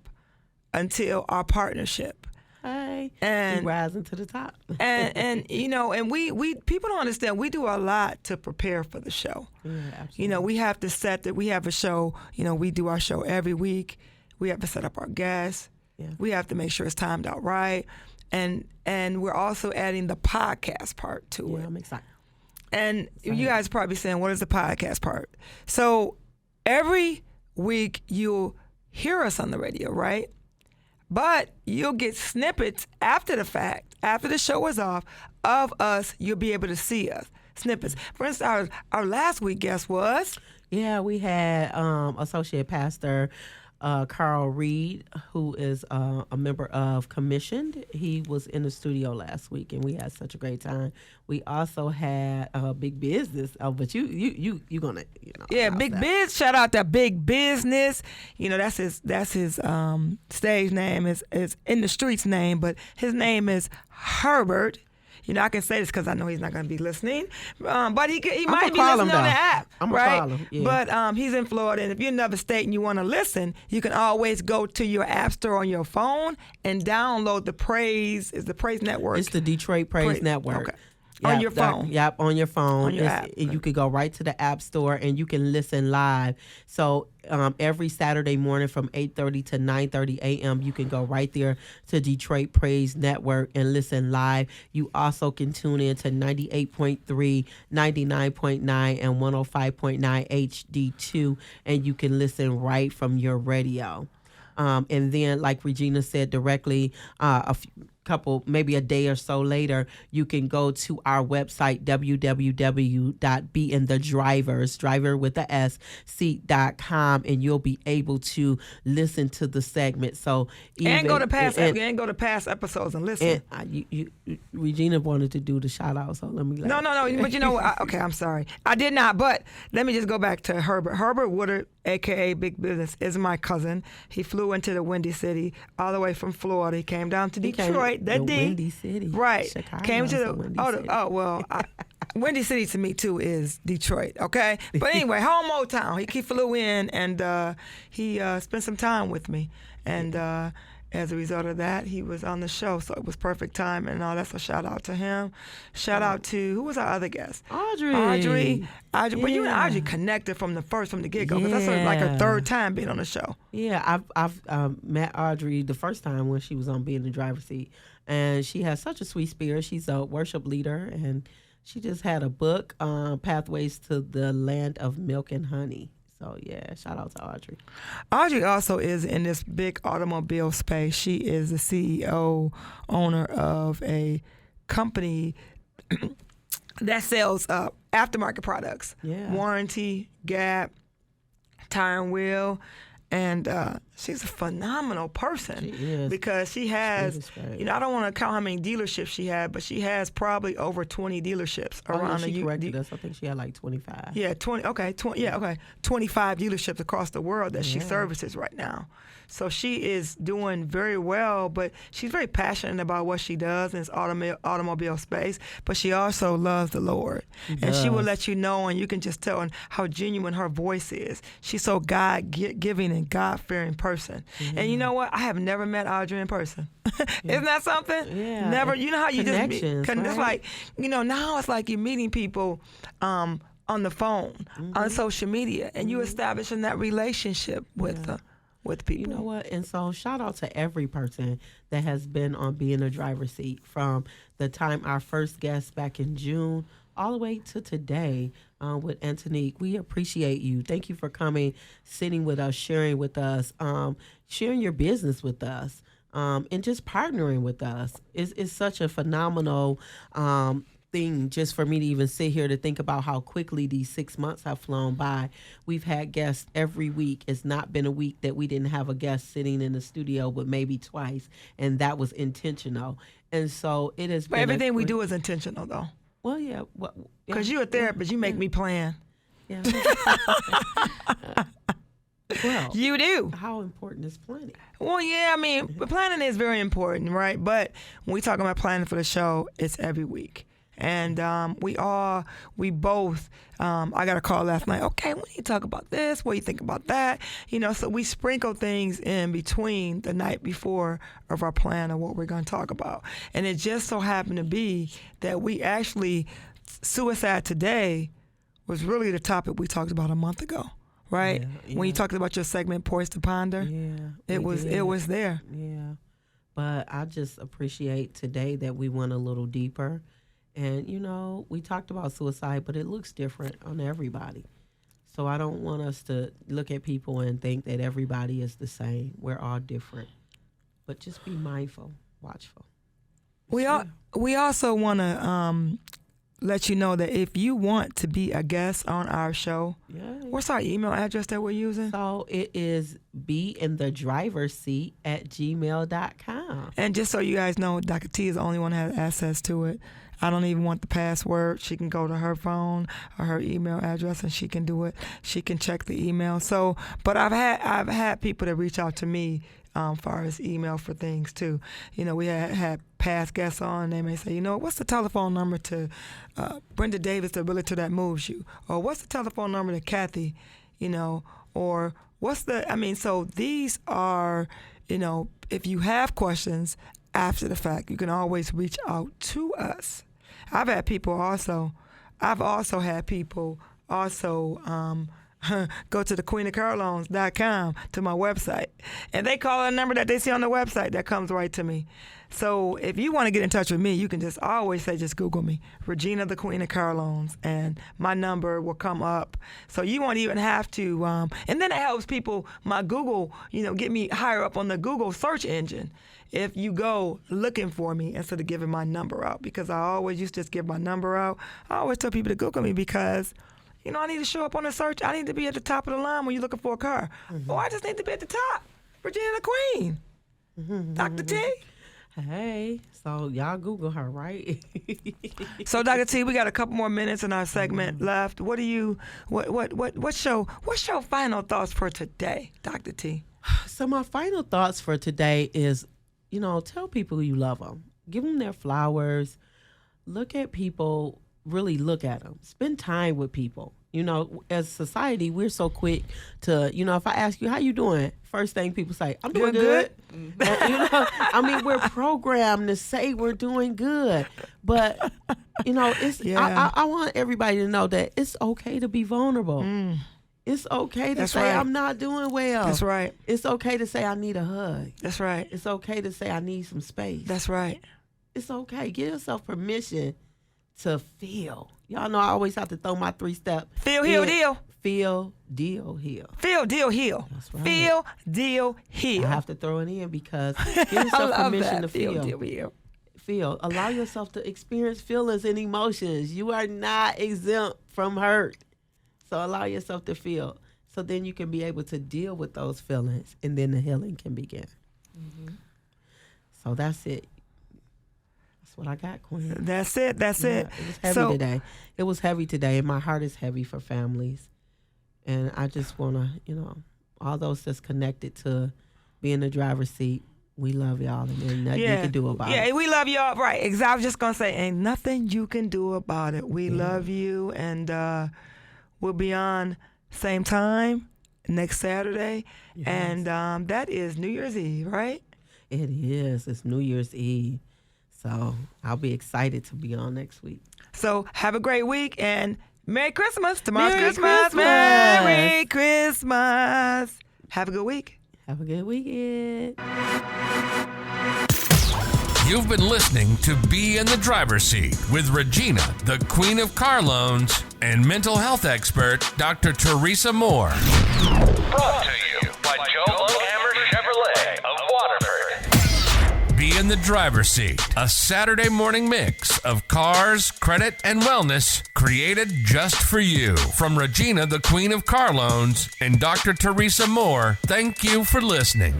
[SPEAKER 3] until our partnership.
[SPEAKER 4] Hey,
[SPEAKER 3] And-
[SPEAKER 4] we rising to the top.
[SPEAKER 3] And we people don't understand, we do a lot to prepare for the show.
[SPEAKER 4] Yeah, absolutely.
[SPEAKER 3] We have to we have a show, we do our show every week. We have to set up our guests.
[SPEAKER 4] Yeah.
[SPEAKER 3] We have to make sure it's timed out right. And we're also adding the podcast part to
[SPEAKER 4] Yeah,
[SPEAKER 3] it.
[SPEAKER 4] I'm excited.
[SPEAKER 3] And you guys are probably saying, what is the podcast part? So every week you'll hear us on the radio, right? But you'll get snippets after the fact, after the show is off, of us. You'll be able to see us. Snippets. For instance, our last week guest was?
[SPEAKER 4] Yeah, we had Associate Pastor Carl Reed, who is a member of Commissioned. He was in the studio last week, and we had such a great time. We also had Big Business. Oh, but you gonna
[SPEAKER 3] Yeah, Big Biz. Shout out to Big Business. That's his stage name is in the streets name, but his name is Herbert. I can say this because I know he's not going to be listening, but he might be listening on the app,
[SPEAKER 4] I'm
[SPEAKER 3] right?
[SPEAKER 4] Call him, yeah.
[SPEAKER 3] But he's in Florida, and if you're in another state and you want to listen, you can always go to your app store on your phone and download the Praise. Is the Praise Network?
[SPEAKER 4] It's the Detroit Praise Network.
[SPEAKER 3] Okay. On your phone.
[SPEAKER 4] Yep, on your phone.
[SPEAKER 3] On your app.
[SPEAKER 4] You could go right to the app store and you can listen live. So every Saturday morning from 8:30 to 9:30 a.m., you can go right there to Detroit Praise Network and listen live. You also can tune in to 98.3, 99.9, and 105.9 HD2, and you can listen right from your radio. And then, like Regina said directly, maybe a day or so later, you can go to our website, www.beinthedrivers, driver with the S, seat.com, and you'll be able to listen to the segment. So
[SPEAKER 3] and go to past episodes and listen.
[SPEAKER 4] And Regina wanted to do the shout out, so let me
[SPEAKER 3] No. But you know what? Okay, I'm sorry. I did not, but let me just go back to Herbert. Herbert Woodard, a.k.a. Big Business, is my cousin. He flew into the Windy City all the way from Florida. He came down to Detroit.
[SPEAKER 4] Windy City.
[SPEAKER 3] Right.
[SPEAKER 4] Chicago
[SPEAKER 3] came to the
[SPEAKER 4] Windy City.
[SPEAKER 3] Windy City to me, too, is Detroit, okay? But anyway, home old town. He flew in, and he spent some time with me. And as a result of that, he was on the show, so it was perfect time and all that. So shout out to him. Shout out to, who was our other guest?
[SPEAKER 4] Audrey.
[SPEAKER 3] But you and Audrey connected from the get-go, because that's like her third time being on the show.
[SPEAKER 4] Yeah, I've met Audrey the first time when she was on Being in the Driver's Seat, and she has such a sweet spirit. She's a worship leader, and she just had a book, Pathways to the Land of Milk and Honey. So, yeah, shout out to Audrey.
[SPEAKER 3] Audrey also is in this big automobile space. She is the CEO, owner of a company that sells aftermarket products.
[SPEAKER 4] Yeah.
[SPEAKER 3] Warranty, Gap, Tire and Wheel. And she's a phenomenal person.
[SPEAKER 4] She is.
[SPEAKER 3] Because she has, I don't want to count how many dealerships she had, but she has probably over 20 dealerships around the U.S.
[SPEAKER 4] She corrected us. I think she had like 25.
[SPEAKER 3] Yeah, 25 dealerships across the world that she services right now. So she is doing very well, but she's very passionate about what she does in this automobile space, but she also loves the Lord. And she will let you know, and you can just tell how genuine her voice is. She's so God-giving and God-fearing person. Mm-hmm. And you know what? I have never met Audrey in person. Isn't that something?
[SPEAKER 4] Yeah.
[SPEAKER 3] Never. You know how you just meet?
[SPEAKER 4] Right?
[SPEAKER 3] It's like, now it's like you're meeting people on the phone, on social media, and you establishing that relationship with people.
[SPEAKER 4] You know what? And so shout out to every person that has been on Being in the Driver's Seat, from the time our first guest back in June all the way to today with Antanique. We appreciate you. Thank you for coming, sitting with us, sharing with us, sharing your business with us, and just partnering with us. It's such a phenomenal thing just for me to even sit here to think about how quickly these 6 months have flown by. We've had guests every week. It's not been a week that we didn't have a guest sitting in the studio, but maybe twice, and that was intentional. And so it has been.
[SPEAKER 3] But everything we do is intentional, though.
[SPEAKER 4] Well, yeah.
[SPEAKER 3] Because you're a therapist, you make me plan.
[SPEAKER 4] Yeah. Well,
[SPEAKER 3] you do.
[SPEAKER 4] How important is planning?
[SPEAKER 3] Well, yeah, I mean, planning is very important, right? But when we talk about planning for the show, it's every week. And we both, I got a call last night, okay, we need to talk about this, what do you think about that? So we sprinkle things in between the night before of our plan of what we're going to talk about. And it just so happened to be that we actually, Suicide Today was really the topic we talked about a month ago, right? Yeah. When you talked about your segment, Poised to Ponder, it was there.
[SPEAKER 4] Yeah. But I just appreciate today that we went a little deeper. And, we talked about suicide, but it looks different on everybody. So I don't want us to look at people and think that everybody is the same. We're all different. But just be mindful, watchful.
[SPEAKER 3] We also want to let you know that if you want to be a guest on our show, what's our email address that we're using?
[SPEAKER 7] So it is beinthedriverseat@gmail.com.
[SPEAKER 3] And just so you guys know, Dr. T is the only one that has access to it. I don't even want the password. She can go to her phone or her email address and she can do it. She can check the email. So, but I've had people that reach out to me far as email for things too. You know, we had past guests on. They may say, you know, what's the telephone number to Brenda Davis, the realtor that moves you? Or what's the telephone number to Kathy? You know, or so these are, you know, if you have questions after the fact, you can always reach out to us. I've also had people go to the queenofcarloans.com to my website, and they call a number that they see on the website that comes right to me. So if you want to get in touch with me, you can just Google me, Regina the Queen of Car Loans, and my number will come up. So you won't even have to, and then it helps people, my Google, you know, get me higher up on the Google search engine if you go looking for me instead of giving my number out, because I always used to just give my number out. I always tell people to Google me because, you know, I need to show up on the search. I need to be at the top of the line when you're looking for a car. Or I just need to be at the top. Regina the Queen. Dr. T.
[SPEAKER 7] Hey, so y'all Google her, right?
[SPEAKER 3] So, Dr. T, we got a couple more minutes in our segment left. What's your final thoughts for today, Dr. T?
[SPEAKER 7] So my final thoughts for today is, you know, tell people you love them. Give them their flowers. Look at people. Really look at them. Spend time with people. You know, as a society, we're so quick to, you know, if I ask you, how you doing? First thing people say, I'm doing good. You know, I mean, we're programmed to say we're doing good. But, you know, I want everybody to know that it's okay to be vulnerable. It's okay to say I'm not doing well.
[SPEAKER 3] That's right.
[SPEAKER 7] It's okay to say I need a hug.
[SPEAKER 3] That's right.
[SPEAKER 7] It's okay to say I need some space.
[SPEAKER 3] That's right.
[SPEAKER 7] It's okay. Give yourself permission to feel. Y'all know I always have to throw my 3-step.
[SPEAKER 3] Feel, heal, deal.
[SPEAKER 7] Feel, deal, heal.
[SPEAKER 3] Feel, deal, heal.
[SPEAKER 7] That's right.
[SPEAKER 3] Feel, deal, heal.
[SPEAKER 7] I have to throw it in because give yourself permission to feel.
[SPEAKER 3] Deal, heal.
[SPEAKER 7] Feel. Allow yourself to experience feelings and emotions. You are not exempt from hurt. So allow yourself to feel. So then you can be able to deal with those feelings, and then the healing can begin. So that's it. What I got, Queen.
[SPEAKER 3] That's it. It
[SPEAKER 7] was heavy today. It was heavy today, and my heart is heavy for families. And I just want to, you know, all those that's connected to being in the driver's seat, we love y'all, and there's nothing you can do about it.
[SPEAKER 3] Yeah, we love y'all. Right. Exactly. I was just going to say, ain't nothing you can do about it. We love you, and we'll be on same time next Saturday. Yes. And that is New Year's Eve, right?
[SPEAKER 7] It is. It's New Year's Eve. So I'll be excited to be on next week.
[SPEAKER 3] So have a great week and Merry Christmas. Tomorrow's
[SPEAKER 7] Merry
[SPEAKER 3] Christmas. Merry Christmas. Have a good week.
[SPEAKER 7] Have a good weekend.
[SPEAKER 1] You've been listening to Be in the Driver's Seat with Regina, the Queen of Car Loans, and mental health expert, Dr. Teresa Moore.
[SPEAKER 2] Brought to you by Joe Lunghammer Chevrolet of Waterford.
[SPEAKER 1] Be in the Driver's Seat, a Saturday morning mix of cars, credit, and wellness created just for you. From Regina, the Queen of Car Loans, and Dr. Teresa Moore, thank you for listening.